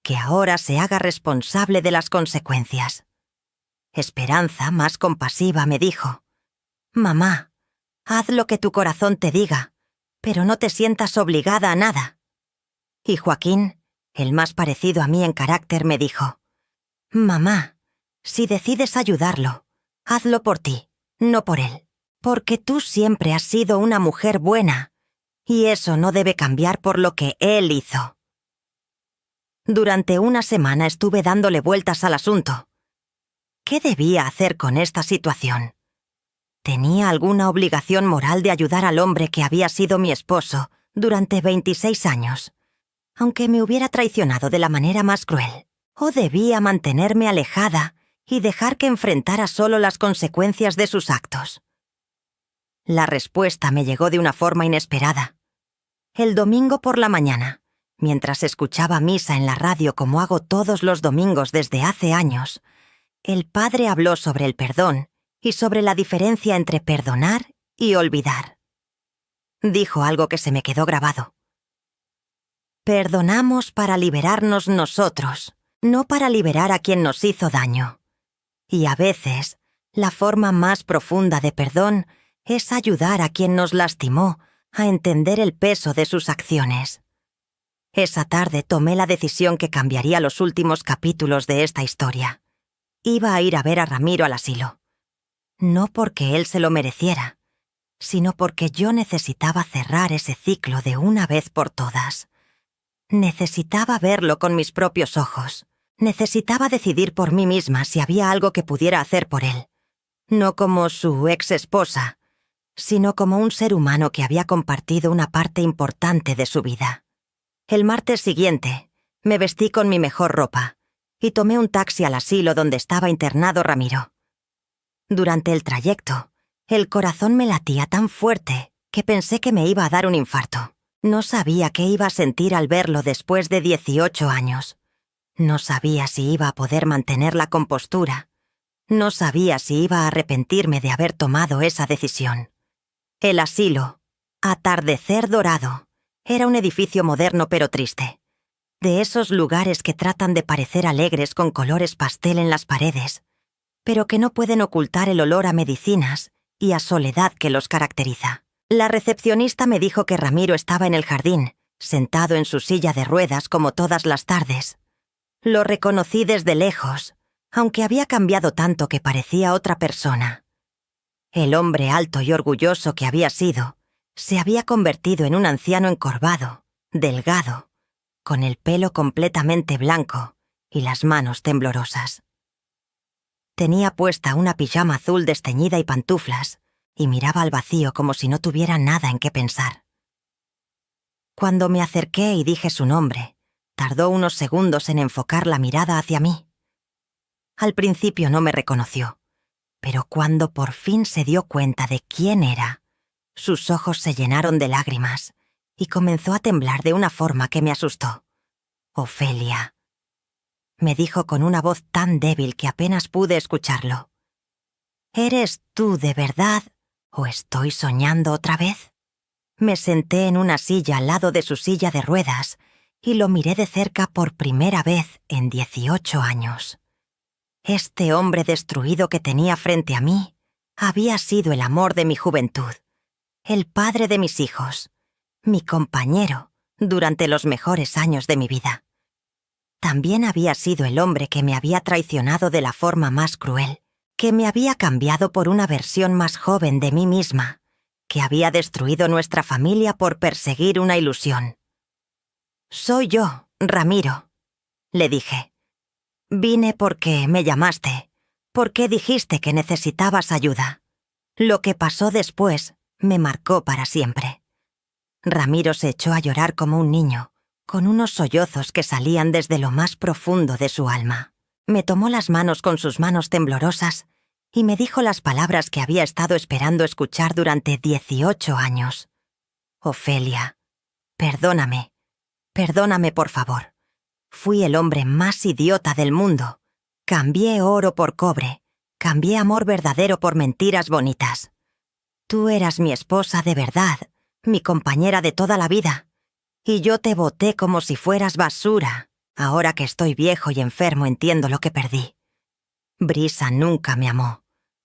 Que ahora se haga responsable de las consecuencias». Esperanza, más compasiva, me dijo: «Mamá, haz lo que tu corazón te diga, pero no te sientas obligada a nada». Y Joaquín, el más parecido a mí en carácter, me dijo: «Mamá, si decides ayudarlo, hazlo por ti, no por él, porque tú siempre has sido una mujer buena, y eso no debe cambiar por lo que él hizo». Durante una semana estuve dándole vueltas al asunto. ¿Qué debía hacer con esta situación? ¿Tenía alguna obligación moral de ayudar al hombre que había sido mi esposo durante 26 años, aunque me hubiera traicionado de la manera más cruel? ¿O debía mantenerme alejada y dejar que enfrentara solo las consecuencias de sus actos? La respuesta me llegó de una forma inesperada. El domingo por la mañana, mientras escuchaba misa en la radio como hago todos los domingos desde hace años, el padre habló sobre el perdón y sobre la diferencia entre perdonar y olvidar. Dijo algo que se me quedó grabado: «Perdonamos para liberarnos nosotros, no para liberar a quien nos hizo daño. Y a veces, la forma más profunda de perdón es ayudar a quien nos lastimó a entender el peso de sus acciones». Esa tarde tomé la decisión que cambiaría los últimos capítulos de esta historia. Iba a ir a ver a Ramiro al asilo. No porque él se lo mereciera, sino porque yo necesitaba cerrar ese ciclo de una vez por todas. Necesitaba verlo con mis propios ojos. Necesitaba decidir por mí misma si había algo que pudiera hacer por él. No como su ex esposa, sino como un ser humano que había compartido una parte importante de su vida. El martes siguiente, me vestí con mi mejor ropa y tomé un taxi al asilo donde estaba internado Ramiro. Durante el trayecto, el corazón me latía tan fuerte que pensé que me iba a dar un infarto. No sabía qué iba a sentir al verlo después de 18 años. No sabía si iba a poder mantener la compostura. No sabía si iba a arrepentirme de haber tomado esa decisión. El asilo, Atardecer Dorado, era un edificio moderno pero triste. De esos lugares que tratan de parecer alegres con colores pastel en las paredes, pero que no pueden ocultar el olor a medicinas y a soledad que los caracteriza. La recepcionista me dijo que Ramiro estaba en el jardín, sentado en su silla de ruedas como todas las tardes. Lo reconocí desde lejos, aunque había cambiado tanto que parecía otra persona. El hombre alto y orgulloso que había sido, se había convertido en un anciano encorvado, delgado, con el pelo completamente blanco y las manos temblorosas. Tenía puesta una pijama azul desteñida y pantuflas, y miraba al vacío como si no tuviera nada en qué pensar. Cuando me acerqué y dije su nombre, tardó unos segundos en enfocar la mirada hacia mí. Al principio no me reconoció, pero cuando por fin se dio cuenta de quién era, sus ojos se llenaron de lágrimas y comenzó a temblar de una forma que me asustó. «Ofelia». me dijo con una voz tan débil que apenas pude escucharlo. ¿Eres tú de verdad o estoy soñando otra vez? Me senté en una silla al lado de su silla de ruedas y lo miré de cerca por primera vez en 18 años. Este hombre destruido que tenía frente a mí había sido el amor de mi juventud, el padre de mis hijos, mi compañero durante los mejores años de mi vida. También había sido el hombre que me había traicionado de la forma más cruel, que me había cambiado por una versión más joven de mí misma, que había destruido nuestra familia por perseguir una ilusión. «Soy yo, Ramiro», le dije. «Vine porque me llamaste, porque dijiste que necesitabas ayuda. Lo que pasó después me marcó para siempre». Ramiro se echó a llorar como un niño, con unos sollozos que salían desde lo más profundo de su alma. Me tomó las manos con sus manos temblorosas y me dijo las palabras que había estado esperando escuchar durante 18 años. «Ofelia, perdóname por favor. Fui el hombre más idiota del mundo. Cambié oro por cobre, cambié amor verdadero por mentiras bonitas. Tú eras mi esposa de verdad, mi compañera de toda la vida, y yo te boté como si fueras basura. Ahora que estoy viejo y enfermo entiendo lo que perdí. Brisa nunca me amó,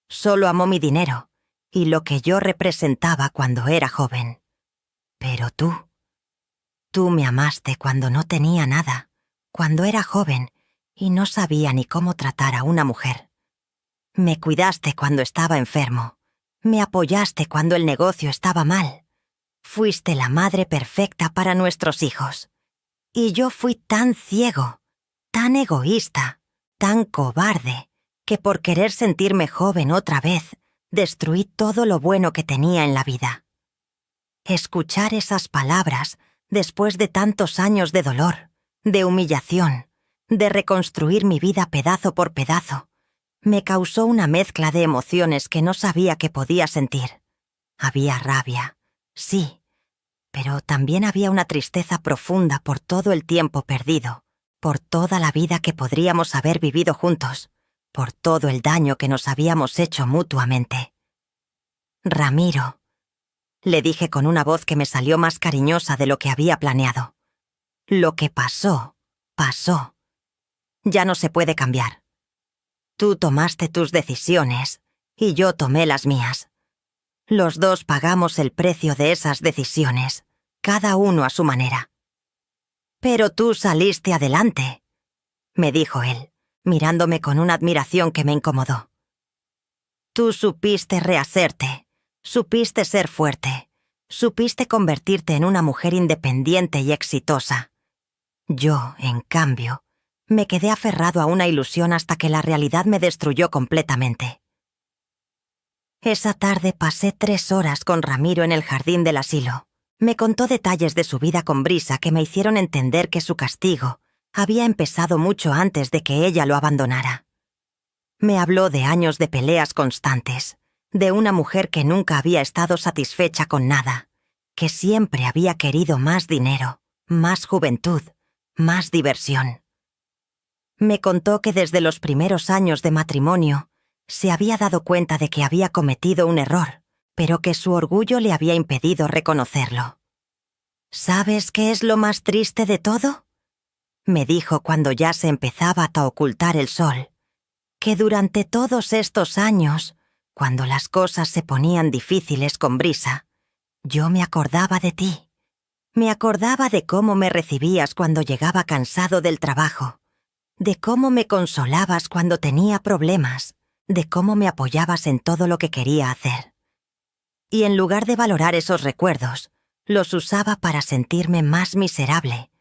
solo amó mi dinero y lo que yo representaba cuando era joven. Pero tú me amaste cuando no tenía nada, cuando era joven y no sabía ni cómo tratar a una mujer. Me cuidaste cuando estaba enfermo, me apoyaste cuando el negocio estaba mal. Fuiste la madre perfecta para nuestros hijos. Y yo fui tan ciego, tan egoísta, tan cobarde, que por querer sentirme joven otra vez, destruí todo lo bueno que tenía en la vida. Escuchar esas palabras, después de tantos años de dolor, de humillación, de reconstruir mi vida pedazo por pedazo, me causó una mezcla de emociones que no sabía que podía sentir. Había rabia, sí, pero también había una tristeza profunda por todo el tiempo perdido, por toda la vida que podríamos haber vivido juntos, por todo el daño que nos habíamos hecho mutuamente. «Ramiro», le dije con una voz que me salió más cariñosa de lo que había planeado. «Lo que pasó, pasó. Ya no se puede cambiar. Tú tomaste tus decisiones y yo tomé las mías. Los dos pagamos el precio de esas decisiones, cada uno a su manera. Pero tú saliste adelante», me dijo él, mirándome con una admiración que me incomodó. «Tú supiste rehacerte, supiste ser fuerte, supiste convertirte en una mujer independiente y exitosa. Yo, en cambio, me quedé aferrado a una ilusión hasta que la realidad me destruyó completamente». Esa tarde pasé 3 horas con Ramiro en el jardín del asilo. Me contó detalles de su vida con Brisa que me hicieron entender que su castigo había empezado mucho antes de que ella lo abandonara. Me habló de años de peleas constantes, de una mujer que nunca había estado satisfecha con nada, que siempre había querido más dinero, más juventud, más diversión. Me contó que desde los primeros años de matrimonio se había dado cuenta de que había cometido un error, pero que su orgullo le había impedido reconocerlo. «¿Sabes qué es lo más triste de todo?», me dijo cuando ya se empezaba a ocultar el sol, «que durante todos estos años, cuando las cosas se ponían difíciles con Brisa, yo me acordaba de ti. Me acordaba de cómo me recibías cuando llegaba cansado del trabajo, de cómo me consolabas cuando tenía problemas, de cómo me apoyabas en todo lo que quería hacer. Y en lugar de valorar esos recuerdos, los usaba para sentirme más miserable,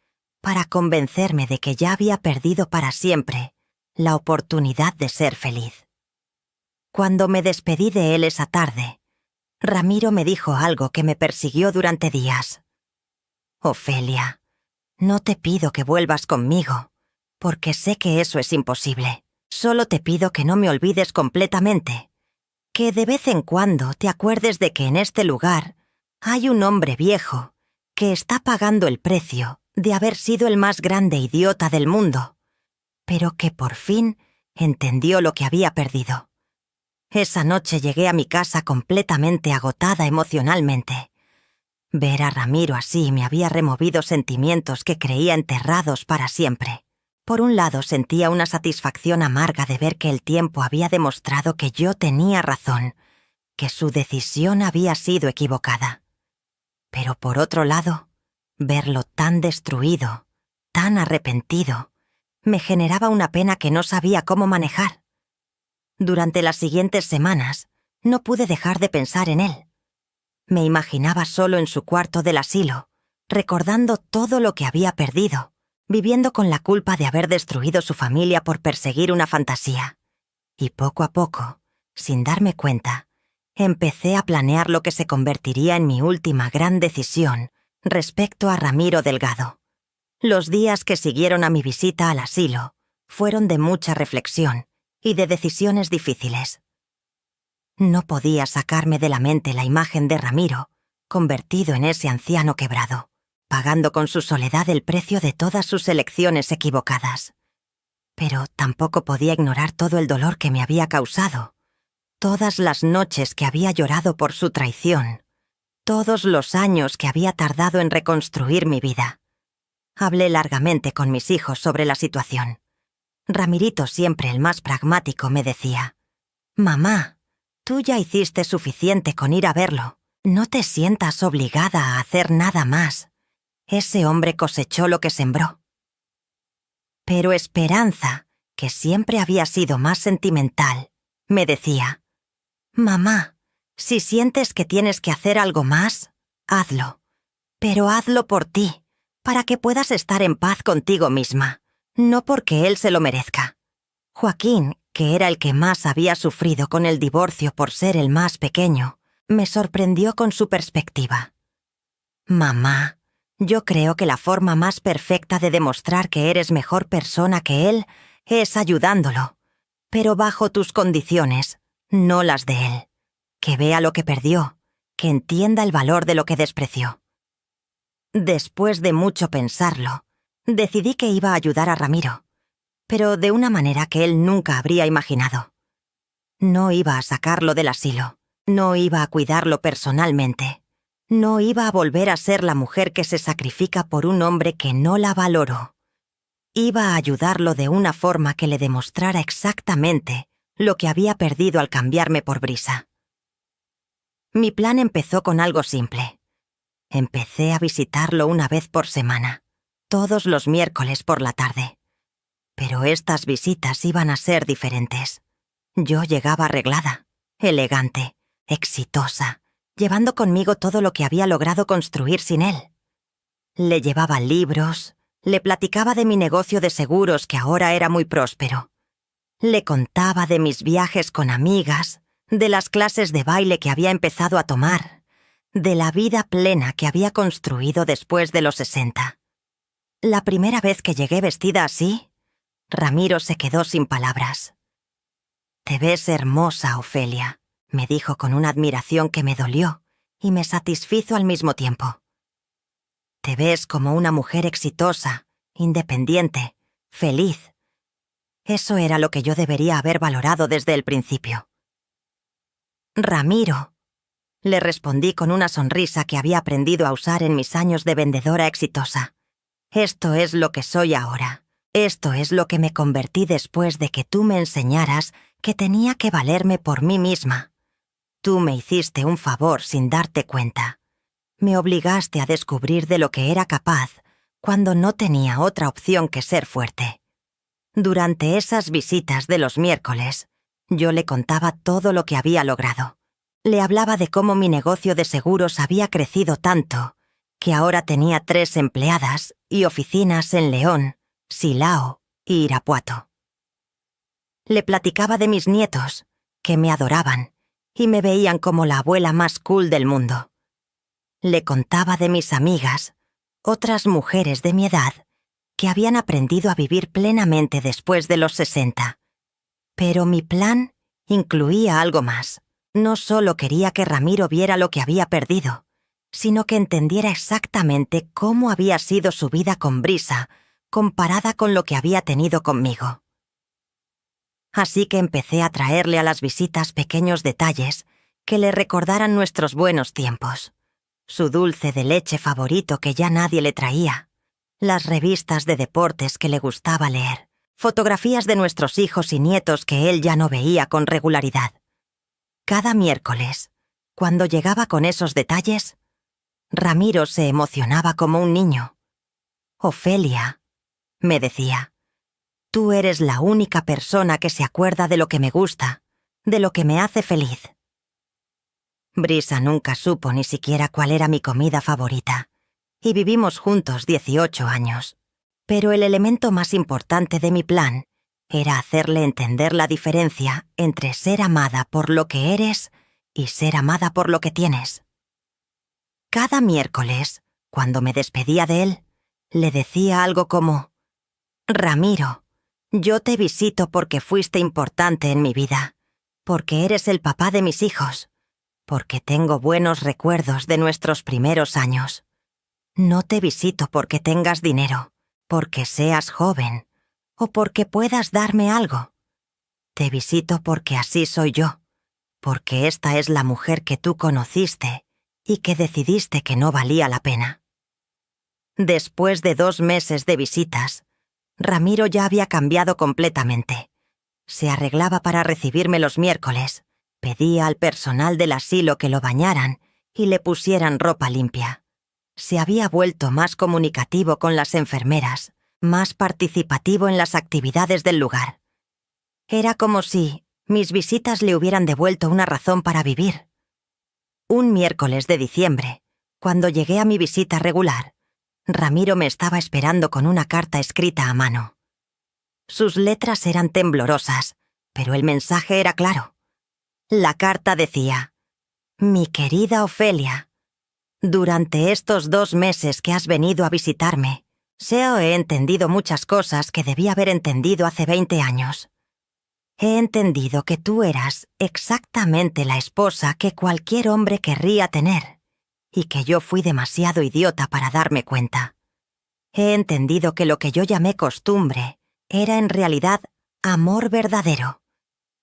para convencerme de que ya había perdido para siempre la oportunidad de ser feliz». Cuando me despedí de él esa tarde, Ramiro me dijo algo que me persiguió durante días. «Ofelia, no te pido que vuelvas conmigo, porque sé que eso es imposible. Solo te pido que no me olvides completamente, que de vez en cuando te acuerdes de que en este lugar hay un hombre viejo que está pagando el precio de haber sido el más grande idiota del mundo, pero que por fin entendió lo que había perdido. Esa noche llegué a mi casa completamente agotada emocionalmente. Ver a Ramiro así me había removido sentimientos que creía enterrados para siempre. Por un lado sentía una satisfacción amarga de ver que el tiempo había demostrado que yo tenía razón, que su decisión había sido equivocada. Pero por otro lado, verlo tan destruido, tan arrepentido, me generaba una pena que no sabía cómo manejar. Durante las siguientes semanas, no pude dejar de pensar en él. Me imaginaba solo en su cuarto del asilo, recordando todo lo que había perdido, viviendo con la culpa de haber destruido su familia por perseguir una fantasía. Y poco a poco, sin darme cuenta, empecé a planear lo que se convertiría en mi última gran decisión respecto a Ramiro Delgado. Los días que siguieron a mi visita al asilo fueron de mucha reflexión y de decisiones difíciles. No podía sacarme de la mente la imagen de Ramiro, convertido en ese anciano quebrado, pagando con su soledad el precio de todas sus elecciones equivocadas. Pero tampoco podía ignorar todo el dolor que me había causado, todas las noches que había llorado por su traición, todos los años que había tardado en reconstruir mi vida. Hablé largamente con mis hijos sobre la situación. Ramirito, siempre el más pragmático, me decía: «Mamá, tú ya hiciste suficiente con ir a verlo. No te sientas obligada a hacer nada más. Ese hombre cosechó lo que sembró». Pero Esperanza, que siempre había sido más sentimental, me decía: «Mamá, si sientes que tienes que hacer algo más, hazlo. Pero hazlo por ti, para que puedas estar en paz contigo misma, no porque él se lo merezca». Joaquín, que era el que más había sufrido con el divorcio por ser el más pequeño, me sorprendió con su perspectiva. «Mamá, yo creo que la forma más perfecta de demostrar que eres mejor persona que él es ayudándolo, pero bajo tus condiciones, no las de él. Que vea lo que perdió, que entienda el valor de lo que despreció». Después de mucho pensarlo, decidí que iba a ayudar a Ramiro, pero de una manera que él nunca habría imaginado. No iba a sacarlo del asilo, no iba a cuidarlo personalmente, no iba a volver a ser la mujer que se sacrifica por un hombre que no la valoró. Iba a ayudarlo de una forma que le demostrara exactamente lo que había perdido al cambiarme por Brisa. Mi plan empezó con algo simple. Empecé a visitarlo una vez por semana, todos los miércoles por la tarde. Pero estas visitas iban a ser diferentes. Yo llegaba arreglada, elegante, exitosa, llevando conmigo todo lo que había logrado construir sin él. Le llevaba libros, le platicaba de mi negocio de seguros que ahora era muy próspero. Le contaba de mis viajes con amigas, de las clases de baile que había empezado a tomar, de la vida plena que había construido después de los 60. La primera vez que llegué vestida así, Ramiro se quedó sin palabras. «Te ves hermosa, Ofelia», me dijo con una admiración que me dolió y me satisfizo al mismo tiempo. «Te ves como una mujer exitosa, independiente, feliz». Eso era lo que yo debería haber valorado desde el principio. «Ramiro», le respondí con una sonrisa que había aprendido a usar en mis años de vendedora exitosa. «Esto es lo que soy ahora. Esto es lo que me convertí después de que tú me enseñaras que tenía que valerme por mí misma. Tú me hiciste un favor sin darte cuenta. Me obligaste a descubrir de lo que era capaz cuando no tenía otra opción que ser fuerte». Durante esas visitas de los miércoles, yo le contaba todo lo que había logrado. Le hablaba de cómo mi negocio de seguros había crecido tanto, que ahora tenía 3 empleadas y oficinas en León, Silao y Irapuato. Le platicaba de mis nietos, que me adoraban y me veían como la abuela más cool del mundo. Le contaba de mis amigas, otras mujeres de mi edad, que habían aprendido a vivir plenamente después de los 60. Pero mi plan incluía algo más. No solo quería que Ramiro viera lo que había perdido, sino que entendiera exactamente cómo había sido su vida con Brisa comparada con lo que había tenido conmigo. Así que empecé a traerle a las visitas pequeños detalles que le recordaran nuestros buenos tiempos. Su dulce de leche favorito que ya nadie le traía, las revistas de deportes que le gustaba leer, fotografías de nuestros hijos y nietos que él ya no veía con regularidad. Cada miércoles, cuando llegaba con esos detalles, Ramiro se emocionaba como un niño. «Ofelia», me decía, «tú eres la única persona que se acuerda de lo que me gusta, de lo que me hace feliz». Brisa nunca supo ni siquiera cuál era mi comida favorita, y vivimos juntos 18 años. Pero el elemento más importante de mi plan era hacerle entender la diferencia entre ser amada por lo que eres y ser amada por lo que tienes. Cada miércoles, cuando me despedía de él, le decía algo como: «Ramiro, yo te visito porque fuiste importante en mi vida, porque eres el papá de mis hijos, porque tengo buenos recuerdos de nuestros primeros años. No te visito porque tengas dinero, porque seas joven, o porque puedas darme algo. Te visito porque así soy yo, porque esta es la mujer que tú conociste y que decidiste que no valía la pena». Después de 2 meses de visitas, Ramiro ya había cambiado completamente. Se arreglaba para recibirme los miércoles, pedía al personal del asilo que lo bañaran y le pusieran ropa limpia. Se había vuelto más comunicativo con las enfermeras, más participativo en las actividades del lugar. Era como si mis visitas le hubieran devuelto una razón para vivir. Un miércoles de diciembre, cuando llegué a mi visita regular, Ramiro me estaba esperando con una carta escrita a mano. Sus letras eran temblorosas, pero el mensaje era claro. La carta decía: «Mi querida Ofelia, durante estos 2 meses que has venido a visitarme, he entendido muchas cosas que debí haber entendido hace 20 años. He entendido que tú eras exactamente la esposa que cualquier hombre querría tener, y que yo fui demasiado idiota para darme cuenta. He entendido que lo que yo llamé costumbre era en realidad amor verdadero.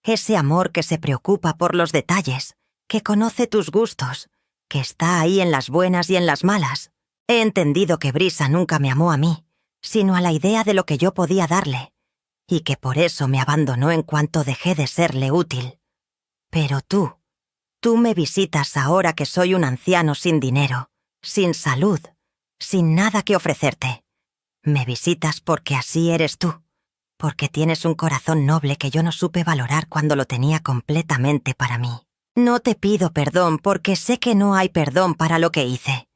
Ese amor que se preocupa por los detalles, que conoce tus gustos, que está ahí en las buenas y en las malas. He entendido que Brisa nunca me amó a mí, sino a la idea de lo que yo podía darle, y que por eso me abandonó en cuanto dejé de serle útil. Pero tú me visitas ahora que soy un anciano sin dinero, sin salud, sin nada que ofrecerte. Me visitas porque así eres tú, porque tienes un corazón noble que yo no supe valorar cuando lo tenía completamente para mí. No te pido perdón porque sé que no hay perdón para lo que hice.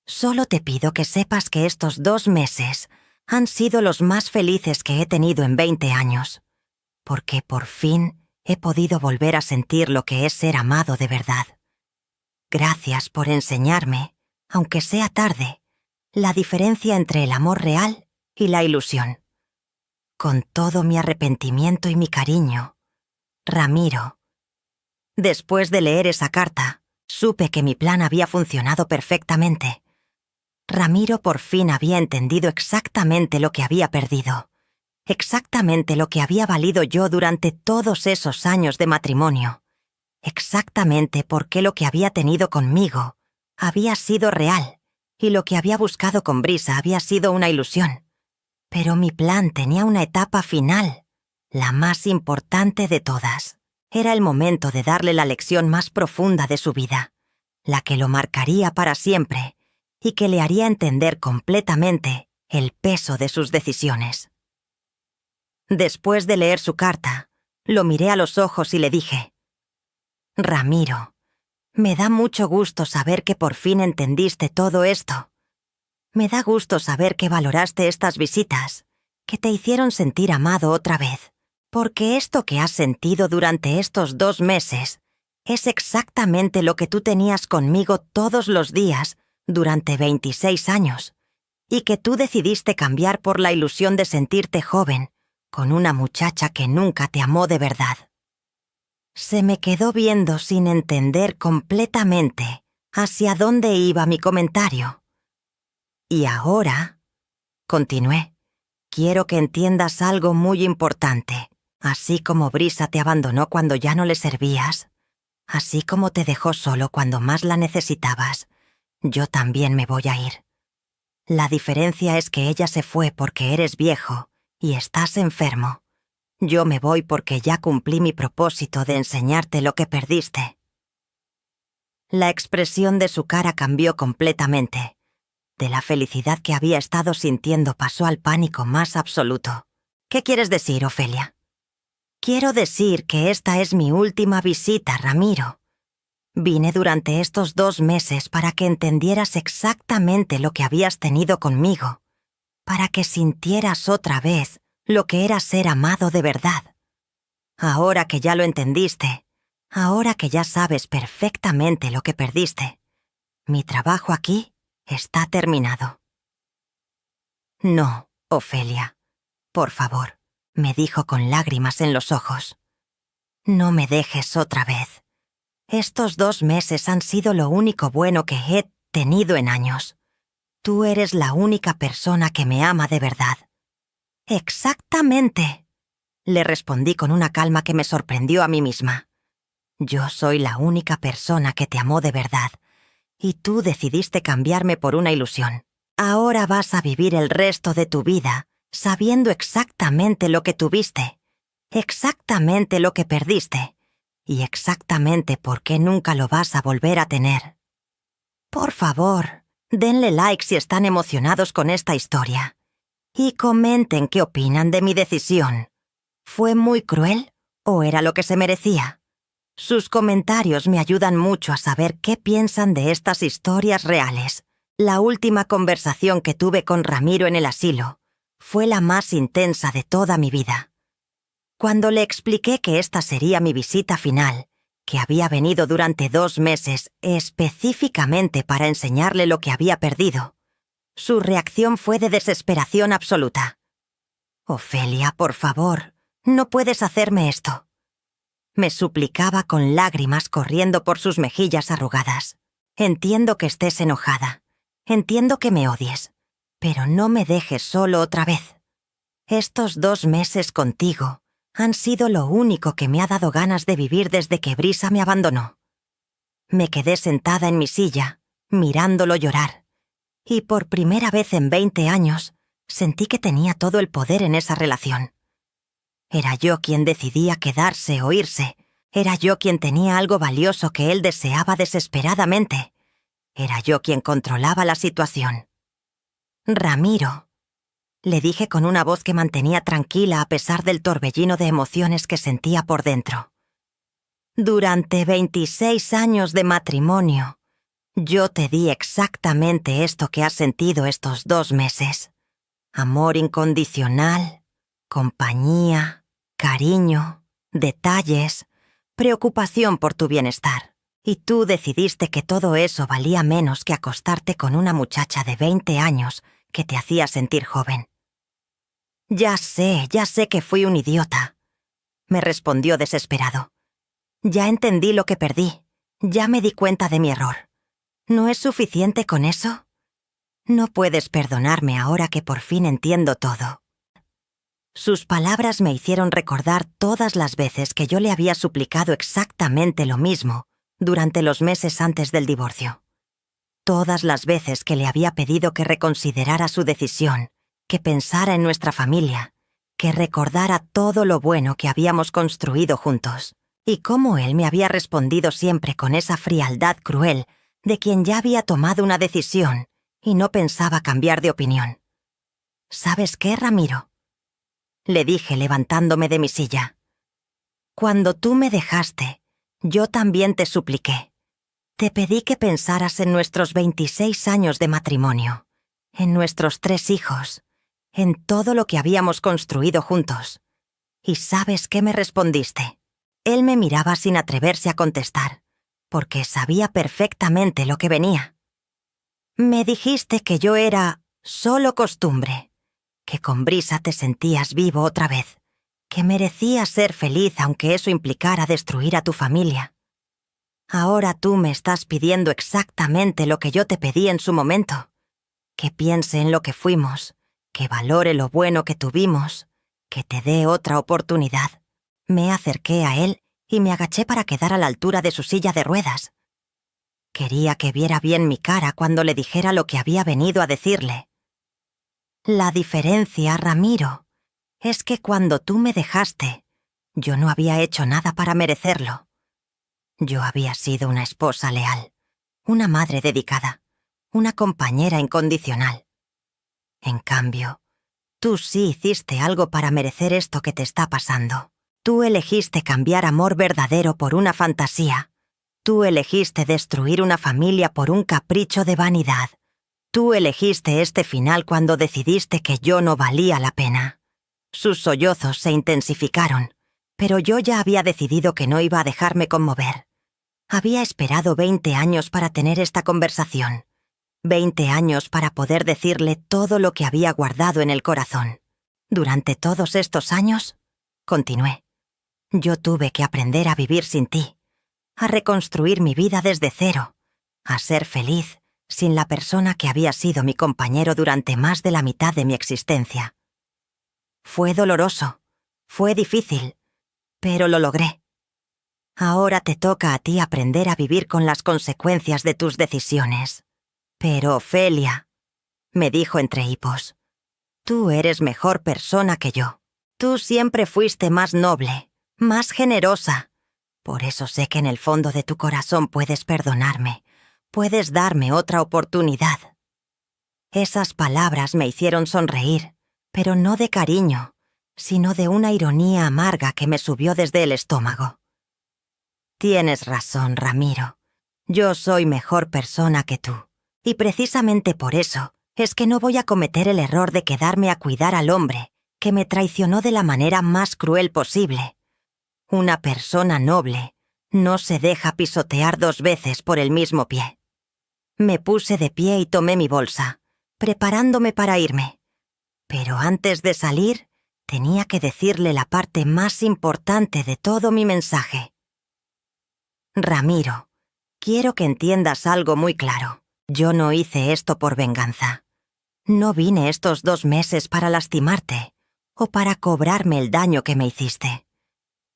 Solo te pido que sepas que estos 2 meses han sido los más felices que he tenido en 20 años, porque por fin he podido volver a sentir lo que es ser amado de verdad. Gracias por enseñarme, aunque sea tarde, la diferencia entre el amor real y la ilusión. Con todo mi arrepentimiento y mi cariño, Ramiro». Después de leer esa carta, supe que mi plan había funcionado perfectamente. Ramiro por fin había entendido exactamente lo que había perdido, exactamente lo que había valido yo durante todos esos años de matrimonio, exactamente por qué lo que había tenido conmigo había sido real y lo que había buscado con Brisa había sido una ilusión. Pero mi plan tenía una etapa final, la más importante de todas. Era el momento de darle la lección más profunda de su vida, la que lo marcaría para siempre y que le haría entender completamente el peso de sus decisiones. Después de leer su carta, lo miré a los ojos y le dije: «Ramiro, me da mucho gusto saber que por fin entendiste todo esto. Me da gusto saber que valoraste estas visitas, que te hicieron sentir amado otra vez, porque esto que has sentido durante estos 2 meses es exactamente lo que tú tenías conmigo todos los días durante 26 años, y que tú decidiste cambiar por la ilusión de sentirte joven con una muchacha que nunca te amó de verdad». Se me quedó viendo sin entender completamente hacia dónde iba mi comentario. «Y ahora», continué, quiero que entiendas algo muy importante. Así como Brisa te abandonó cuando ya no le servías, así como te dejó solo cuando más la necesitabas, yo también me voy a ir. La diferencia es que ella se fue porque eres viejo y estás enfermo. Yo me voy porque ya cumplí mi propósito de enseñarte lo que perdiste. La expresión de su cara cambió completamente. De la felicidad que había estado sintiendo pasó al pánico más absoluto. ¿Qué quieres decir, Ofelia? Quiero decir que esta es mi última visita, Ramiro. Vine durante estos 2 meses para que entendieras exactamente lo que habías tenido conmigo, para que sintieras otra vez lo que era ser amado de verdad. Ahora que ya lo entendiste, ahora que ya sabes perfectamente lo que perdiste, mi trabajo aquí está terminado. No, Ofelia, por favor, me dijo con lágrimas en los ojos. No me dejes otra vez. Estos 2 meses han sido lo único bueno que he tenido en años. Tú eres la única persona que me ama de verdad. Exactamente, le respondí con una calma que me sorprendió a mí misma. Yo soy la única persona que te amó de verdad, y tú decidiste cambiarme por una ilusión. Ahora vas a vivir el resto de tu vida sabiendo exactamente lo que tuviste, exactamente lo que perdiste, y exactamente por qué nunca lo vas a volver a tener. Por favor, denle like si están emocionados con esta historia. Y comenten qué opinan de mi decisión. ¿Fue muy cruel o era lo que se merecía? Sus comentarios me ayudan mucho a saber qué piensan de estas historias reales. La última conversación que tuve con Ramiro en el asilo fue la más intensa de toda mi vida. Cuando le expliqué que esta sería mi visita final, que había venido durante 2 meses específicamente para enseñarle lo que había perdido, su reacción fue de desesperación absoluta. «Ofelia, por favor, no puedes hacerme esto», me suplicaba con lágrimas corriendo por sus mejillas arrugadas. «Entiendo que estés enojada, entiendo que me odies, pero no me dejes solo otra vez. Estos 2 meses contigo han sido lo único que me ha dado ganas de vivir desde que Brisa me abandonó». Me quedé sentada en mi silla, mirándolo llorar, y por primera vez en 20 años sentí que tenía todo el poder en esa relación. Era yo quien decidía quedarse o irse, era yo quien tenía algo valioso que él deseaba desesperadamente, era yo quien controlaba la situación. «Ramiro», le dije con una voz que mantenía tranquila a pesar del torbellino de emociones que sentía por dentro. «Durante 26 años de matrimonio, yo te di exactamente esto que has sentido estos 2 meses. Amor incondicional, compañía, cariño, detalles, preocupación por tu bienestar. Y tú decidiste que todo eso valía menos que acostarte con una muchacha de 20 años que te hacía sentir joven». Ya sé que fui un idiota», me respondió desesperado. «Ya entendí lo que perdí, ya me di cuenta de mi error. ¿No es suficiente con eso? No puedes perdonarme ahora que por fin entiendo todo». Sus palabras me hicieron recordar todas las veces que yo le había suplicado exactamente lo mismo durante los meses antes del divorcio. Todas las veces que le había pedido que reconsiderara su decisión, que pensara en nuestra familia, que recordara todo lo bueno que habíamos construido juntos, y cómo él me había respondido siempre con esa frialdad cruel de quien ya había tomado una decisión y no pensaba cambiar de opinión. «¿Sabes qué, Ramiro?», le dije levantándome de mi silla. «Cuando tú me dejaste, yo también te supliqué. Te pedí que pensaras en nuestros 26 años de matrimonio, en nuestros 3 hijos, en todo lo que habíamos construido juntos. ¿Y sabes qué me respondiste?». Él me miraba sin atreverse a contestar, porque sabía perfectamente lo que venía. «Me dijiste que yo era solo costumbre, que con Brisa te sentías vivo otra vez, que merecías ser feliz aunque eso implicara destruir a tu familia. Ahora tú me estás pidiendo exactamente lo que yo te pedí en su momento, que piense en lo que fuimos, que valore lo bueno que tuvimos, que te dé otra oportunidad. Me acerqué a él y me agaché para quedar a la altura de su silla de ruedas. Quería que viera bien mi cara cuando le dijera lo que había venido a decirle. La diferencia, Ramiro, es que cuando tú me dejaste, yo no había hecho nada para merecerlo. Yo había sido una esposa leal, una madre dedicada, una compañera incondicional. En cambio, tú sí hiciste algo para merecer esto que te está pasando. Tú elegiste cambiar amor verdadero por una fantasía. Tú elegiste destruir una familia por un capricho de vanidad. Tú elegiste este final cuando decidiste que yo no valía la pena. Sus sollozos se intensificaron, pero yo ya había decidido que no iba a dejarme conmover. Había esperado 20 años para tener esta conversación. 20 años para poder decirle todo lo que había guardado en el corazón. Durante todos estos años, continué, yo tuve que aprender a vivir sin ti, a reconstruir mi vida desde cero, a ser feliz sin la persona que había sido mi compañero durante más de la mitad de mi existencia. Fue doloroso, fue difícil, pero lo logré. Ahora te toca a ti aprender a vivir con las consecuencias de tus decisiones. Pero, Ofelia, me dijo entre hipos, tú eres mejor persona que yo. Tú siempre fuiste más noble, más generosa. Por eso sé que en el fondo de tu corazón puedes perdonarme, puedes darme otra oportunidad. Esas palabras me hicieron sonreír, pero no de cariño, sino de una ironía amarga que me subió desde el estómago. Tienes razón, Ramiro. Yo soy mejor persona que tú. Y precisamente por eso es que no voy a cometer el error de quedarme a cuidar al hombre que me traicionó de la manera más cruel posible. Una persona noble no se deja pisotear 2 veces por el mismo pie. Me puse de pie y tomé mi bolsa, preparándome para irme. Pero antes de salir, tenía que decirle la parte más importante de todo mi mensaje. Ramiro, quiero que entiendas algo muy claro. Yo no hice esto por venganza. No vine estos 2 meses para lastimarte o para cobrarme el daño que me hiciste.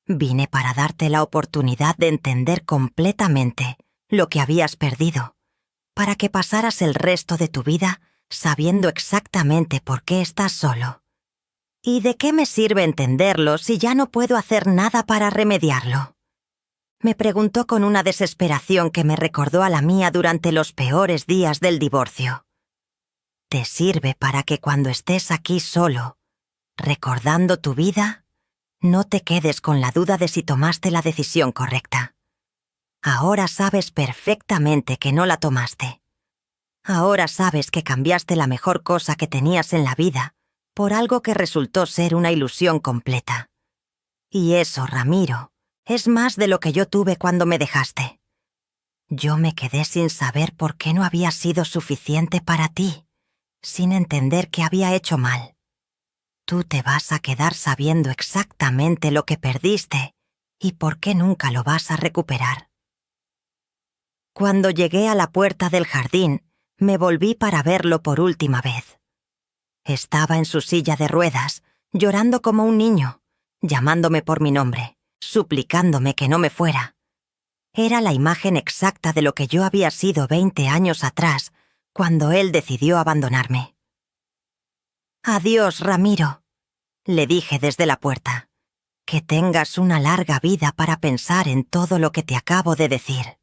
Vine para darte la oportunidad de entender completamente lo que habías perdido, para que pasaras el resto de tu vida sabiendo exactamente por qué estás solo. ¿Y de qué me sirve entenderlo si ya no puedo hacer nada para remediarlo? Me preguntó con una desesperación que me recordó a la mía durante los peores días del divorcio. Te sirve para que cuando estés aquí solo, recordando tu vida, no te quedes con la duda de si tomaste la decisión correcta. Ahora sabes perfectamente que no la tomaste. Ahora sabes que cambiaste la mejor cosa que tenías en la vida por algo que resultó ser una ilusión completa. Y eso, Ramiro, es más de lo que yo tuve cuando me dejaste. Yo me quedé sin saber por qué no había sido suficiente para ti, sin entender que había hecho mal. Tú te vas a quedar sabiendo exactamente lo que perdiste y por qué nunca lo vas a recuperar. Cuando llegué a la puerta del jardín, me volví para verlo por última vez. Estaba en su silla de ruedas, llorando como un niño, llamándome por mi nombre, suplicándome que no me fuera. Era la imagen exacta de lo que yo había sido 20 años atrás, cuando él decidió abandonarme. Adiós, Ramiro, le dije desde la puerta. Que tengas una larga vida para pensar en todo lo que te acabo de decir.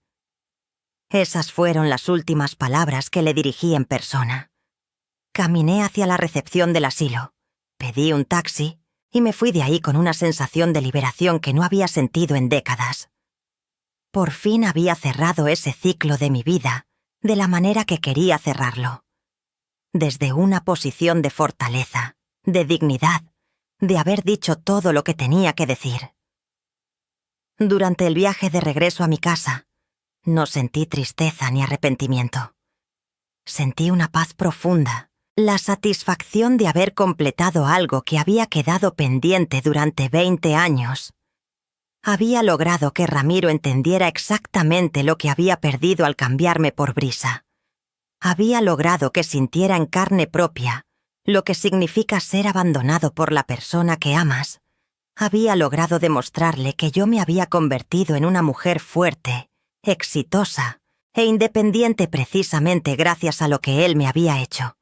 Esas fueron las últimas palabras que le dirigí en persona. Caminé hacia la recepción del asilo, pedí un taxi y me fui de ahí con una sensación de liberación que no había sentido en décadas. Por fin había cerrado ese ciclo de mi vida de la manera que quería cerrarlo. Desde una posición de fortaleza, de dignidad, de haber dicho todo lo que tenía que decir. Durante el viaje de regreso a mi casa, no sentí tristeza ni arrepentimiento. Sentí una paz profunda, la satisfacción de haber completado algo que había quedado pendiente durante 20 años. Había logrado que Ramiro entendiera exactamente lo que había perdido al cambiarme por Brisa. Había logrado que sintiera en carne propia lo que significa ser abandonado por la persona que amas, había logrado demostrarle que yo me había convertido en una mujer fuerte, exitosa e independiente precisamente gracias a lo que él me había hecho.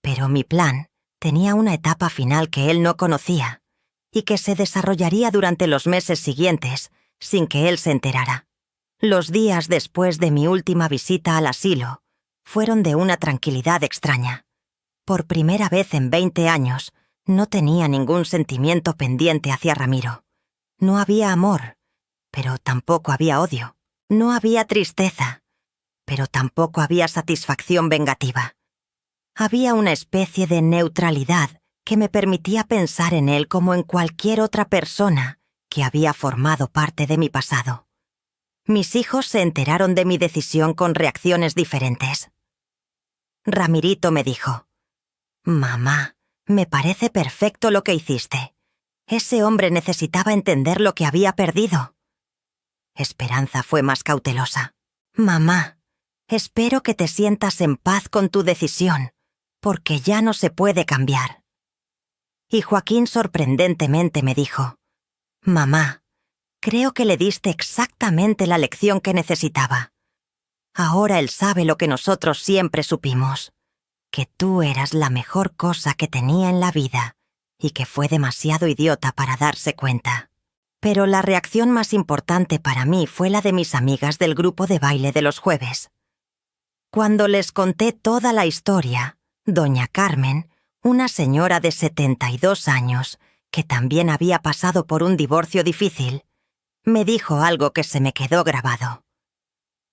Pero mi plan tenía una etapa final que él no conocía y que se desarrollaría durante los meses siguientes sin que él se enterara. Los días después de mi última visita al asilo fueron de una tranquilidad extraña. Por primera vez en 20 años, no tenía ningún sentimiento pendiente hacia Ramiro. No había amor, pero tampoco había odio. No había tristeza, pero tampoco había satisfacción vengativa. Había una especie de neutralidad que me permitía pensar en él como en cualquier otra persona que había formado parte de mi pasado. Mis hijos se enteraron de mi decisión con reacciones diferentes. Ramirito me dijo: «Mamá, me parece perfecto lo que hiciste. Ese hombre necesitaba entender lo que había perdido». Esperanza fue más cautelosa. «Mamá, espero que te sientas en paz con tu decisión, porque ya no se puede cambiar». Y Joaquín sorprendentemente me dijo: «Mamá, creo que le diste exactamente la lección que necesitaba. Ahora él sabe lo que nosotros siempre supimos, que tú eras la mejor cosa que tenía en la vida y que fue demasiado idiota para darse cuenta». Pero la reacción más importante para mí fue la de mis amigas del grupo de baile de los jueves. Cuando les conté toda la historia, doña Carmen, una señora de 72 años, que también había pasado por un divorcio difícil, me dijo algo que se me quedó grabado.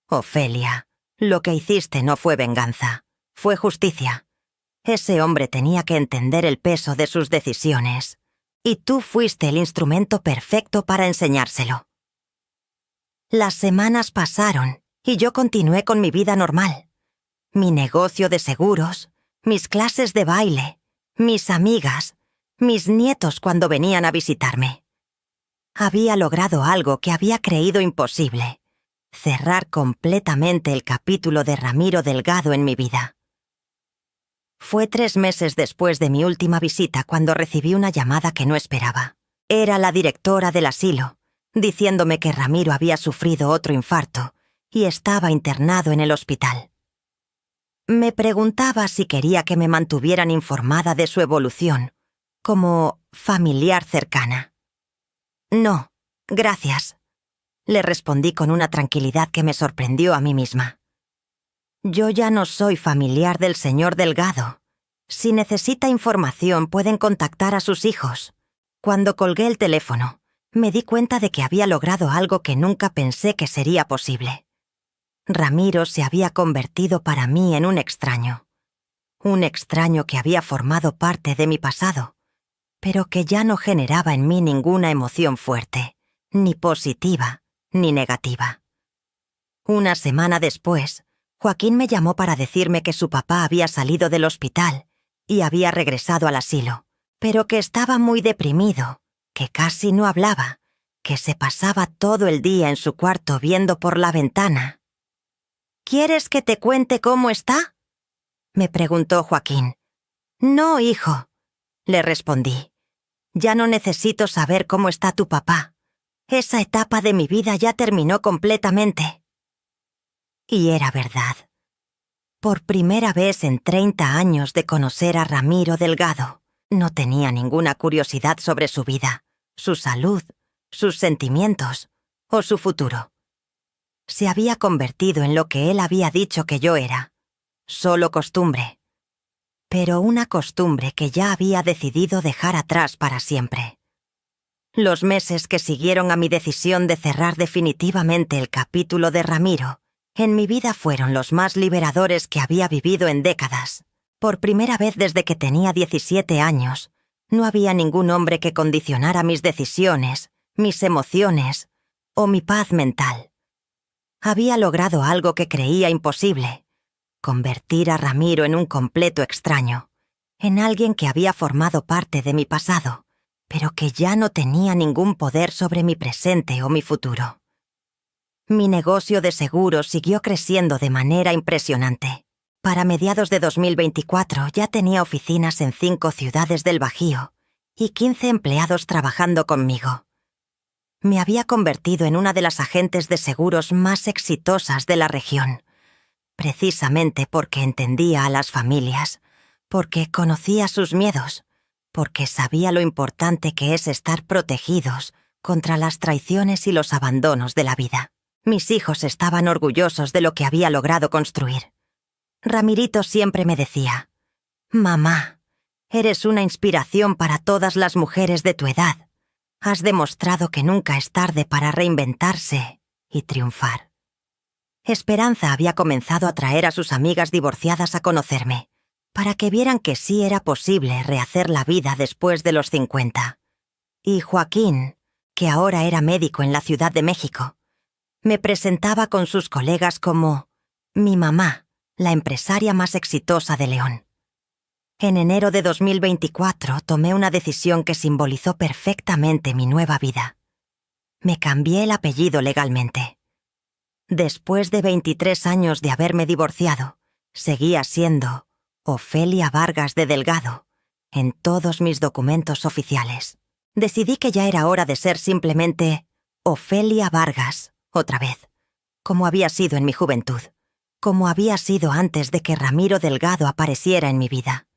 «Ofelia, lo que hiciste no fue venganza, fue justicia. Ese hombre tenía que entender el peso de sus decisiones, y tú fuiste el instrumento perfecto para enseñárselo». Las semanas pasaron y yo continué con mi vida normal. Mi negocio de seguros, mis clases de baile, mis amigas, mis nietos cuando venían a visitarme. Había logrado algo que había creído imposible: cerrar completamente el capítulo de Ramiro Delgado en mi vida. Fue 3 meses después de mi última visita cuando recibí una llamada que no esperaba. Era la directora del asilo, diciéndome que Ramiro había sufrido otro infarto y estaba internado en el hospital. Me preguntaba si quería que me mantuvieran informada de su evolución, como familiar cercana. «No, gracias», le respondí con una tranquilidad que me sorprendió a mí misma. «Yo ya no soy familiar del señor Delgado. Si necesita información, pueden contactar a sus hijos». Cuando colgué el teléfono, me di cuenta de que había logrado algo que nunca pensé que sería posible. Ramiro se había convertido para mí en un extraño que había formado parte de mi pasado, pero que ya no generaba en mí ninguna emoción fuerte, ni positiva, ni negativa. Una semana después, Joaquín me llamó para decirme que su papá había salido del hospital y había regresado al asilo, pero que estaba muy deprimido, que casi no hablaba, que se pasaba todo el día en su cuarto viendo por la ventana. «¿Quieres que te cuente cómo está?», me preguntó Joaquín. «No, hijo», le respondí. «Ya no necesito saber cómo está tu papá. Esa etapa de mi vida ya terminó completamente». Y era verdad. Por primera vez en 30 años de conocer a Ramiro Delgado, no tenía ninguna curiosidad sobre su vida, su salud, sus sentimientos o su futuro. Se había convertido en lo que él había dicho que yo era, solo costumbre. Pero una costumbre que ya había decidido dejar atrás para siempre. Los meses que siguieron a mi decisión de cerrar definitivamente el capítulo de Ramiro en mi vida fueron los más liberadores que había vivido en décadas. Por primera vez desde que tenía 17 años, no había ningún hombre que condicionara mis decisiones, mis emociones o mi paz mental. Había logrado algo que creía imposible: convertir a Ramiro en un completo extraño, en alguien que había formado parte de mi pasado, pero que ya no tenía ningún poder sobre mi presente o mi futuro. Mi negocio de seguros siguió creciendo de manera impresionante. Para mediados de 2024 ya tenía oficinas en 5 ciudades del Bajío y 15 empleados trabajando conmigo. Me había convertido en una de las agentes de seguros más exitosas de la región, precisamente porque entendía a las familias, porque conocía sus miedos, porque sabía lo importante que es estar protegidos contra las traiciones y los abandonos de la vida. Mis hijos estaban orgullosos de lo que había logrado construir. Ramirito siempre me decía: «Mamá, eres una inspiración para todas las mujeres de tu edad. Has demostrado que nunca es tarde para reinventarse y triunfar». Esperanza había comenzado a traer a sus amigas divorciadas a conocerme, para que vieran que sí era posible rehacer la vida después de los 50. Y Joaquín, que ahora era médico en la Ciudad de México, me presentaba con sus colegas como mi mamá, la empresaria más exitosa de León. En enero de 2024 tomé una decisión que simbolizó perfectamente mi nueva vida. Me cambié el apellido legalmente. Después de 23 años de haberme divorciado, seguía siendo Ofelia Vargas de Delgado en todos mis documentos oficiales. Decidí que ya era hora de ser simplemente Ofelia Vargas otra vez, como había sido en mi juventud, como había sido antes de que Ramiro Delgado apareciera en mi vida.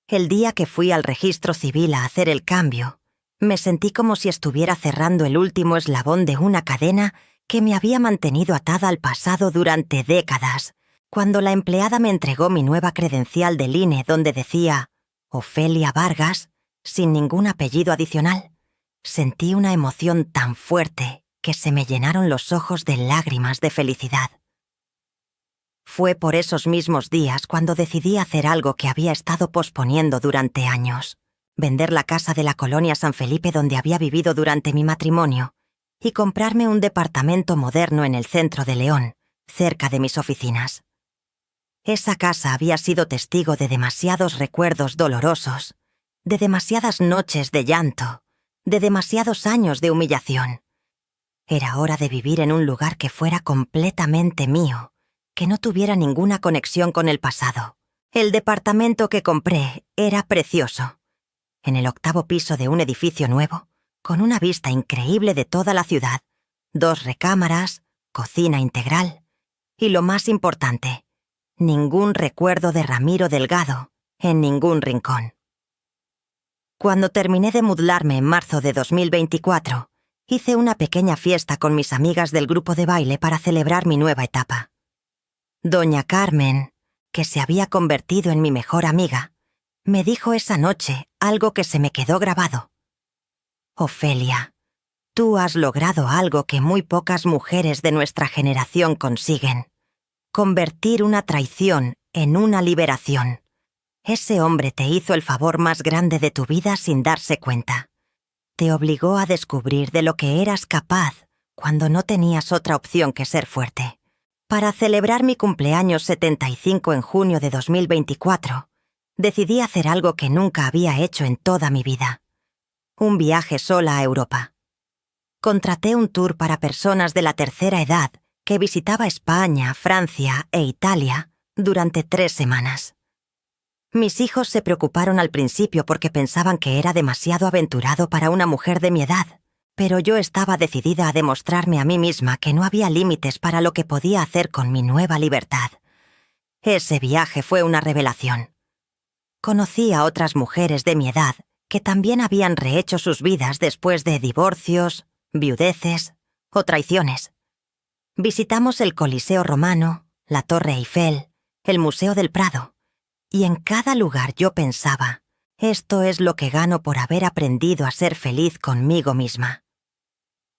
El día que fui al registro civil a hacer el cambio, me sentí como si estuviera cerrando el último eslabón de una cadena que me había mantenido atada al pasado durante décadas. Cuando la empleada me entregó mi nueva credencial del INE donde decía Ofelia Vargas, sin ningún apellido adicional, sentí una emoción tan fuerte que se me llenaron los ojos de lágrimas de felicidad. Fue por esos mismos días cuando decidí hacer algo que había estado posponiendo durante años: vender la casa de la colonia San Felipe donde había vivido durante mi matrimonio y comprarme un departamento moderno en el centro de León, cerca de mis oficinas. Esa casa había sido testigo de demasiados recuerdos dolorosos, de demasiadas noches de llanto, de demasiados años de humillación. Era hora de vivir en un lugar que fuera completamente mío, que no tuviera ninguna conexión con el pasado. El departamento que compré era precioso. En el 8º piso de un edificio nuevo, con una vista increíble de toda la ciudad, 2 recámaras, cocina integral y, lo más importante, ningún recuerdo de Ramiro Delgado en ningún rincón. Cuando terminé de mudarme en marzo de 2024, hice una pequeña fiesta con mis amigas del grupo de baile para celebrar mi nueva etapa. Doña Carmen, que se había convertido en mi mejor amiga, me dijo esa noche algo que se me quedó grabado. Ofelia, tú has logrado algo que muy pocas mujeres de nuestra generación consiguen: convertir una traición en una liberación. Ese hombre te hizo el favor más grande de tu vida sin darse cuenta. Te obligó a descubrir de lo que eras capaz cuando no tenías otra opción que ser fuerte. Para celebrar mi cumpleaños 75 en junio de 2024, decidí hacer algo que nunca había hecho en toda mi vida: un viaje sola a Europa. Contraté un tour para personas de la tercera edad que visitaba España, Francia e Italia durante 3 semanas. Mis hijos se preocuparon al principio porque pensaban que era demasiado aventurado para una mujer de mi edad, pero yo estaba decidida a demostrarme a mí misma que no había límites para lo que podía hacer con mi nueva libertad. Ese viaje fue una revelación. Conocí a otras mujeres de mi edad que también habían rehecho sus vidas después de divorcios, viudeces o traiciones. Visitamos el Coliseo Romano, la Torre Eiffel, el Museo del Prado, y en cada lugar yo pensaba: esto es lo que gano por haber aprendido a ser feliz conmigo misma.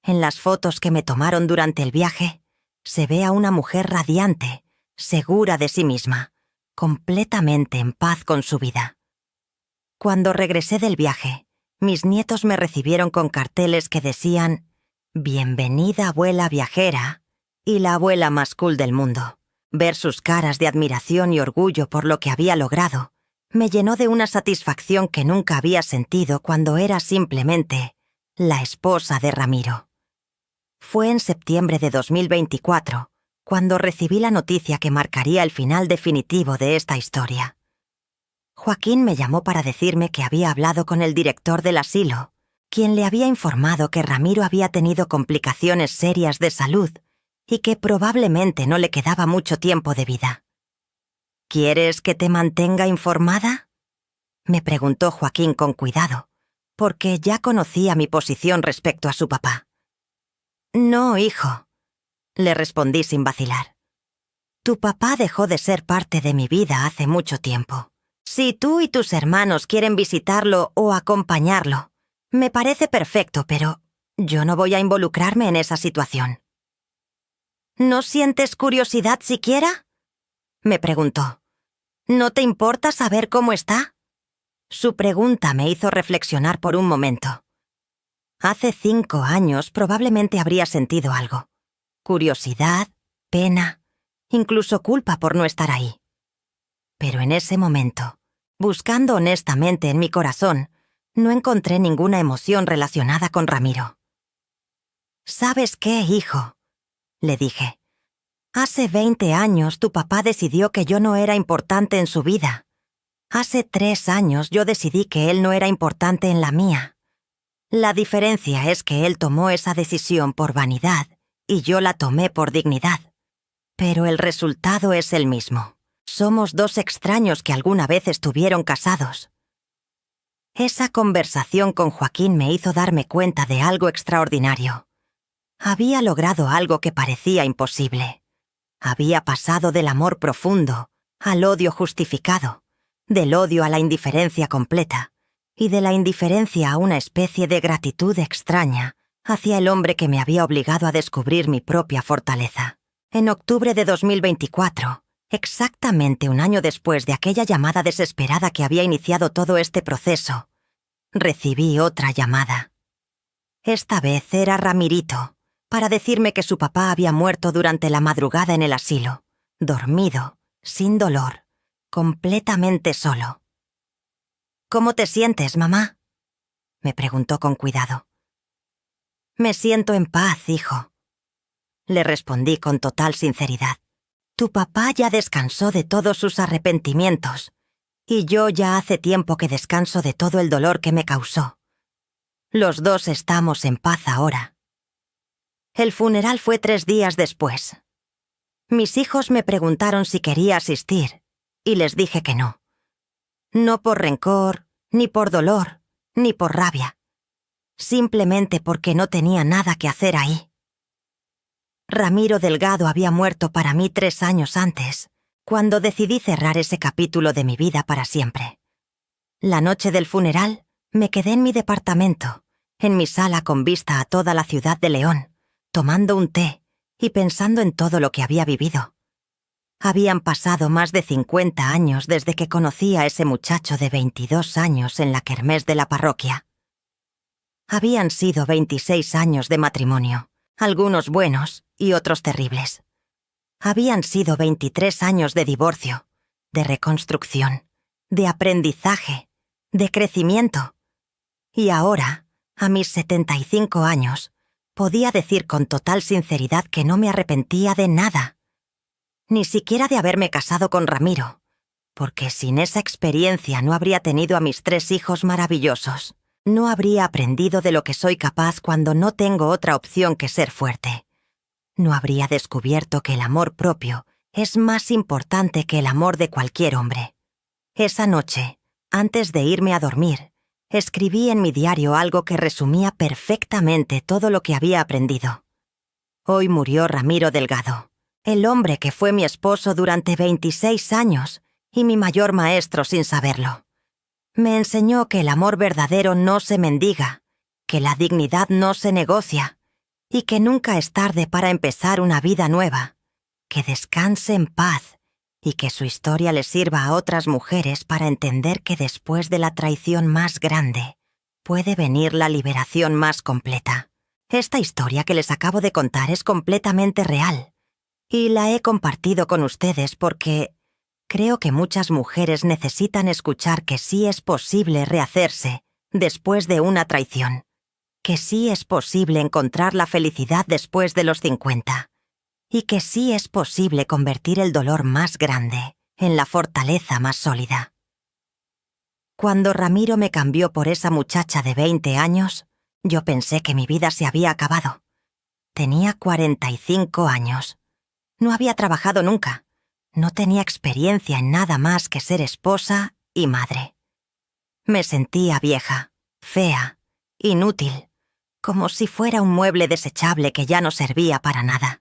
En las fotos que me tomaron durante el viaje, se ve a una mujer radiante, segura de sí misma, completamente en paz con su vida. Cuando regresé del viaje, mis nietos me recibieron con carteles que decían: «Bienvenida, abuela viajera», y la abuela más cool del mundo. Ver sus caras de admiración y orgullo por lo que había logrado me llenó de una satisfacción que nunca había sentido cuando era simplemente la esposa de Ramiro. Fue en septiembre de 2024 cuando recibí la noticia que marcaría el final definitivo de esta historia. Joaquín me llamó para decirme que había hablado con el director del asilo, quien le había informado que Ramiro había tenido complicaciones serias de salud y que probablemente no le quedaba mucho tiempo de vida. ¿Quieres que te mantenga informada?, me preguntó Joaquín con cuidado, porque ya conocía mi posición respecto a su papá. No, hijo, le respondí sin vacilar. Tu papá dejó de ser parte de mi vida hace mucho tiempo. Si tú y tus hermanos quieren visitarlo o acompañarlo, me parece perfecto, pero yo no voy a involucrarme en esa situación. ¿No sientes curiosidad siquiera?, me preguntó. ¿No te importa saber cómo está? Su pregunta me hizo reflexionar por un momento. Hace 5 años probablemente habría sentido algo. Curiosidad, pena, incluso culpa por no estar ahí. Pero en ese momento, buscando honestamente en mi corazón, no encontré ninguna emoción relacionada con Ramiro. ¿Sabes qué, hijo?, le dije. Hace 20 años tu papá decidió que yo no era importante en su vida. Hace 3 años yo decidí que él no era importante en la mía. La diferencia es que él tomó esa decisión por vanidad y yo la tomé por dignidad. Pero el resultado es el mismo. Somos 2 extraños que alguna vez estuvieron casados. Esa conversación con Joaquín me hizo darme cuenta de algo extraordinario. Había logrado algo que parecía imposible. Había pasado del amor profundo al odio justificado, del odio a la indiferencia completa, y de la indiferencia a una especie de gratitud extraña hacia el hombre que me había obligado a descubrir mi propia fortaleza. En octubre de 2024, exactamente un año después de aquella llamada desesperada que había iniciado todo este proceso, recibí otra llamada. Esta vez era Ramirito, para decirme que su papá había muerto durante la madrugada en el asilo, dormido, sin dolor, completamente solo. ¿Cómo te sientes, mamá?, me preguntó con cuidado. Me siento en paz, hijo, le respondí con total sinceridad. Tu papá ya descansó de todos sus arrepentimientos, y yo ya hace tiempo que descanso de todo el dolor que me causó. Los 2 estamos en paz ahora. El funeral fue 3 días después. Mis hijos me preguntaron si quería asistir, y les dije que no. No por rencor, ni por dolor, ni por rabia. Simplemente porque no tenía nada que hacer ahí. Ramiro Delgado había muerto para mí 3 años antes, cuando decidí cerrar ese capítulo de mi vida para siempre. La noche del funeral, me quedé en mi departamento, en mi sala con vista a toda la ciudad de León, tomando un té y pensando en todo lo que había vivido. Habían pasado más de 50 años desde que conocí a ese muchacho de 22 años en la kermés de la parroquia. Habían sido 26 años de matrimonio, algunos buenos y otros terribles. Habían sido 23 años de divorcio, de reconstrucción, de aprendizaje, de crecimiento. Y ahora, a mis 75 años, podía decir con total sinceridad que no me arrepentía de nada. Ni siquiera de haberme casado con Ramiro, porque sin esa experiencia no habría tenido a mis 3 hijos maravillosos. No habría aprendido de lo que soy capaz cuando no tengo otra opción que ser fuerte. No habría descubierto que el amor propio es más importante que el amor de cualquier hombre. Esa noche, antes de irme a dormir, escribí en mi diario algo que resumía perfectamente todo lo que había aprendido. Hoy murió Ramiro Delgado, el hombre que fue mi esposo durante 26 años y mi mayor maestro sin saberlo. Me enseñó que el amor verdadero no se mendiga, que la dignidad no se negocia, y que nunca es tarde para empezar una vida nueva, que descanse en paz y que su historia le sirva a otras mujeres para entender que después de la traición más grande puede venir la liberación más completa. Esta historia que les acabo de contar es completamente real, y la he compartido con ustedes porque creo que muchas mujeres necesitan escuchar que sí es posible rehacerse después de una traición, que sí es posible encontrar la felicidad después de los 50, y que sí es posible convertir el dolor más grande en la fortaleza más sólida. Cuando Ramiro me cambió por esa muchacha de 20 años, yo pensé que mi vida se había acabado. Tenía 45 años. No había trabajado nunca. No tenía experiencia en nada más que ser esposa y madre. Me sentía vieja, fea, inútil, como si fuera un mueble desechable que ya no servía para nada.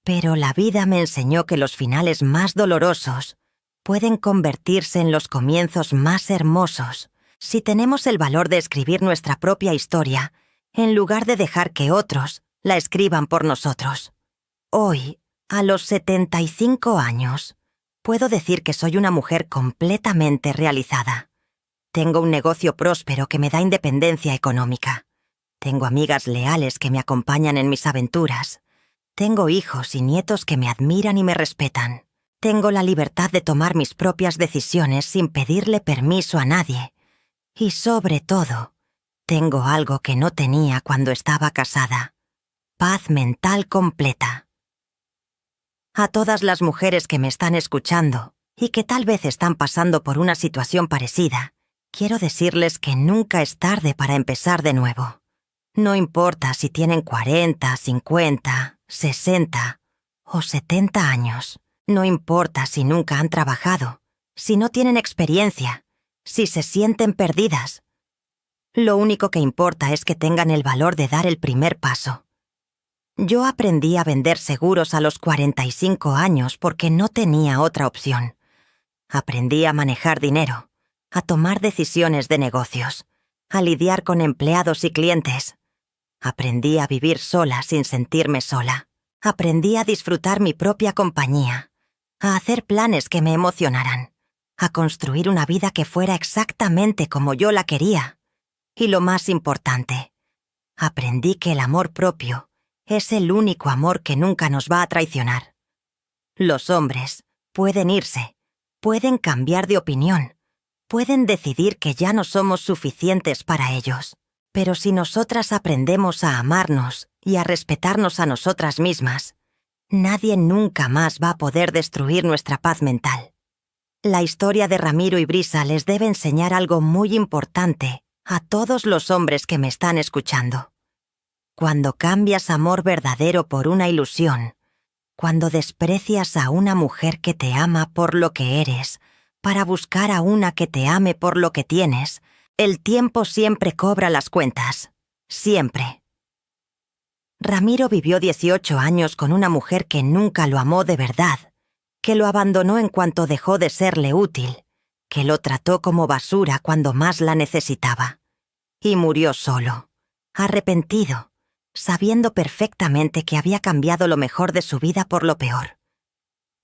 Pero la vida me enseñó que los finales más dolorosos pueden convertirse en los comienzos más hermosos si tenemos el valor de escribir nuestra propia historia en lugar de dejar que otros la escriban por nosotros. Hoy, a los 75 años, puedo decir que soy una mujer completamente realizada. Tengo un negocio próspero que me da independencia económica. Tengo amigas leales que me acompañan en mis aventuras. Tengo hijos y nietos que me admiran y me respetan. Tengo la libertad de tomar mis propias decisiones sin pedirle permiso a nadie. Y sobre todo, tengo algo que no tenía cuando estaba casada: paz mental completa. A todas las mujeres que me están escuchando y que tal vez están pasando por una situación parecida, quiero decirles que nunca es tarde para empezar de nuevo. No importa si tienen 40, 50, 60 o 70 años. No importa si nunca han trabajado, si no tienen experiencia, si se sienten perdidas. Lo único que importa es que tengan el valor de dar el primer paso. Yo aprendí a vender seguros a los 45 años porque no tenía otra opción. Aprendí a manejar dinero, a tomar decisiones de negocios, a lidiar con empleados y clientes. Aprendí a vivir sola sin sentirme sola. Aprendí a disfrutar mi propia compañía, a hacer planes que me emocionaran, a construir una vida que fuera exactamente como yo la quería. Y lo más importante, aprendí que el amor propio es el único amor que nunca nos va a traicionar. Los hombres pueden irse, pueden cambiar de opinión, pueden decidir que ya no somos suficientes para ellos. Pero si nosotras aprendemos a amarnos y a respetarnos a nosotras mismas, nadie nunca más va a poder destruir nuestra paz mental. La historia de Ramiro y Brisa les debe enseñar algo muy importante a todos los hombres que me están escuchando. Cuando cambias amor verdadero por una ilusión, cuando desprecias a una mujer que te ama por lo que eres, para buscar a una que te ame por lo que tienes, el tiempo siempre cobra las cuentas. Siempre. Ramiro vivió 18 años con una mujer que nunca lo amó de verdad, que lo abandonó en cuanto dejó de serle útil, que lo trató como basura cuando más la necesitaba. Y murió solo, arrepentido, sabiendo perfectamente que había cambiado lo mejor de su vida por lo peor.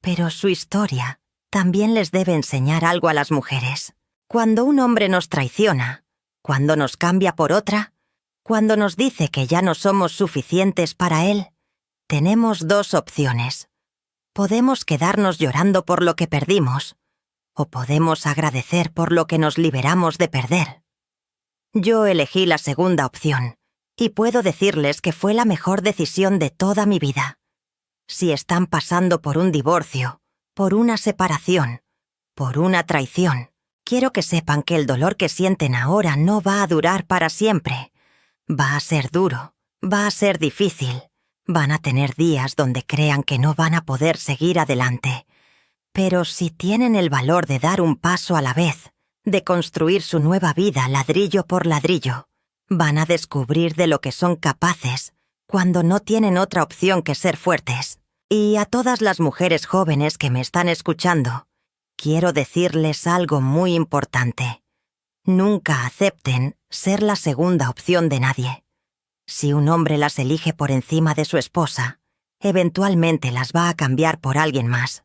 Pero su historia también les debe enseñar algo a las mujeres. Cuando un hombre nos traiciona, cuando nos cambia por otra, cuando nos dice que ya no somos suficientes para él, tenemos dos opciones. Podemos quedarnos llorando por lo que perdimos, o podemos agradecer por lo que nos liberamos de perder. Yo elegí la segunda opción, y puedo decirles que fue la mejor decisión de toda mi vida. Si están pasando por un divorcio, por una separación, por una traición, quiero que sepan que el dolor que sienten ahora no va a durar para siempre. Va a ser duro, va a ser difícil. Van a tener días donde crean que no van a poder seguir adelante. Pero si tienen el valor de dar un paso a la vez, de construir su nueva vida ladrillo por ladrillo, van a descubrir de lo que son capaces cuando no tienen otra opción que ser fuertes. Y a todas las mujeres jóvenes que me están escuchando, quiero decirles algo muy importante. Nunca acepten ser la segunda opción de nadie. Si un hombre las elige por encima de su esposa, eventualmente las va a cambiar por alguien más.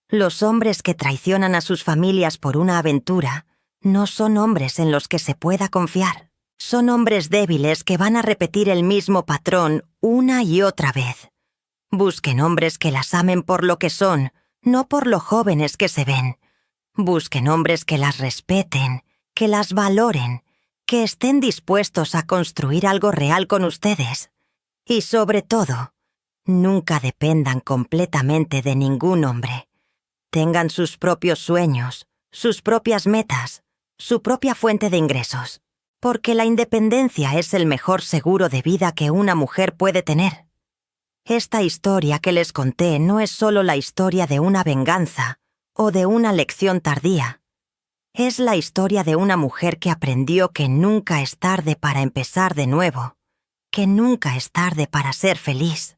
Los hombres que traicionan a sus familias por una aventura no son hombres en los que se pueda confiar. Son hombres débiles que van a repetir el mismo patrón una y otra vez. Busquen hombres que las amen por lo que son, no por lo jóvenes que se ven. Busquen hombres que las respeten, que las valoren, que estén dispuestos a construir algo real con ustedes. Y sobre todo, Nunca dependan completamente de ningún hombre. Tengan sus propios sueños, sus propias metas, su propia fuente de ingresos, porque la independencia es el mejor seguro de vida que una mujer puede tener. Esta historia que les conté no es solo la historia de una venganza o de una lección tardía. Es la historia de una mujer que aprendió que nunca es tarde para empezar de nuevo, que nunca es tarde para ser feliz,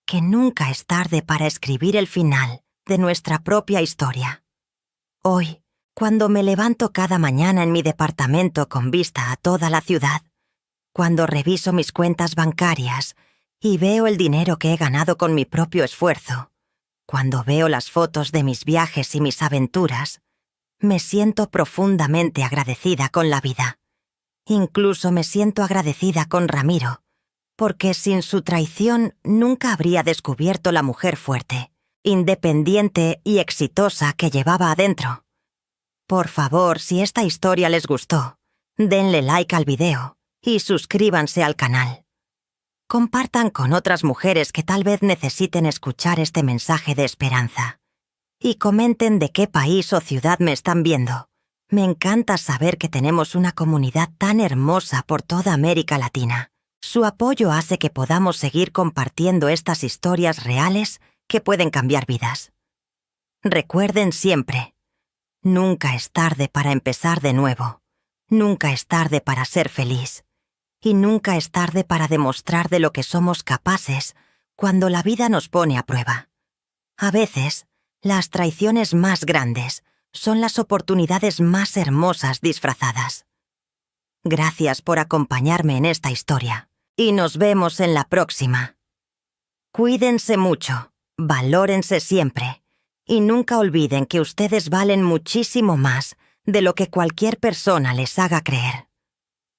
que nunca es tarde para escribir el final de nuestra propia historia. Hoy, cuando me levanto cada mañana en mi departamento con vista a toda la ciudad, cuando reviso mis cuentas bancarias y veo el dinero que he ganado con mi propio esfuerzo, cuando veo las fotos de mis viajes y mis aventuras, me siento profundamente agradecida con la vida. Incluso me siento agradecida con Ramiro, porque sin su traición nunca habría descubierto la mujer fuerte, independiente y exitosa que llevaba adentro. Por favor, si esta historia les gustó, denle like al video y suscríbanse al canal. Compartan con otras mujeres que tal vez necesiten escuchar este mensaje de esperanza. Y comenten de qué país o ciudad me están viendo. Me encanta saber que tenemos una comunidad tan hermosa por toda América Latina. Su apoyo hace que podamos seguir compartiendo estas historias reales que pueden cambiar vidas. Recuerden siempre, nunca es tarde para empezar de nuevo. Nunca es tarde para ser feliz. Y nunca es tarde para demostrar de lo que somos capaces cuando la vida nos pone a prueba. A veces, las traiciones más grandes son las oportunidades más hermosas disfrazadas. Gracias por acompañarme en esta historia y nos vemos en la próxima. Cuídense mucho, valórense siempre y nunca olviden que ustedes valen muchísimo más de lo que cualquier persona les haga creer.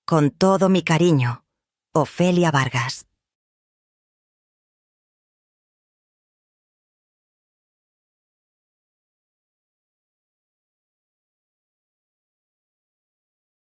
Con todo mi cariño, Ofelia Vargas.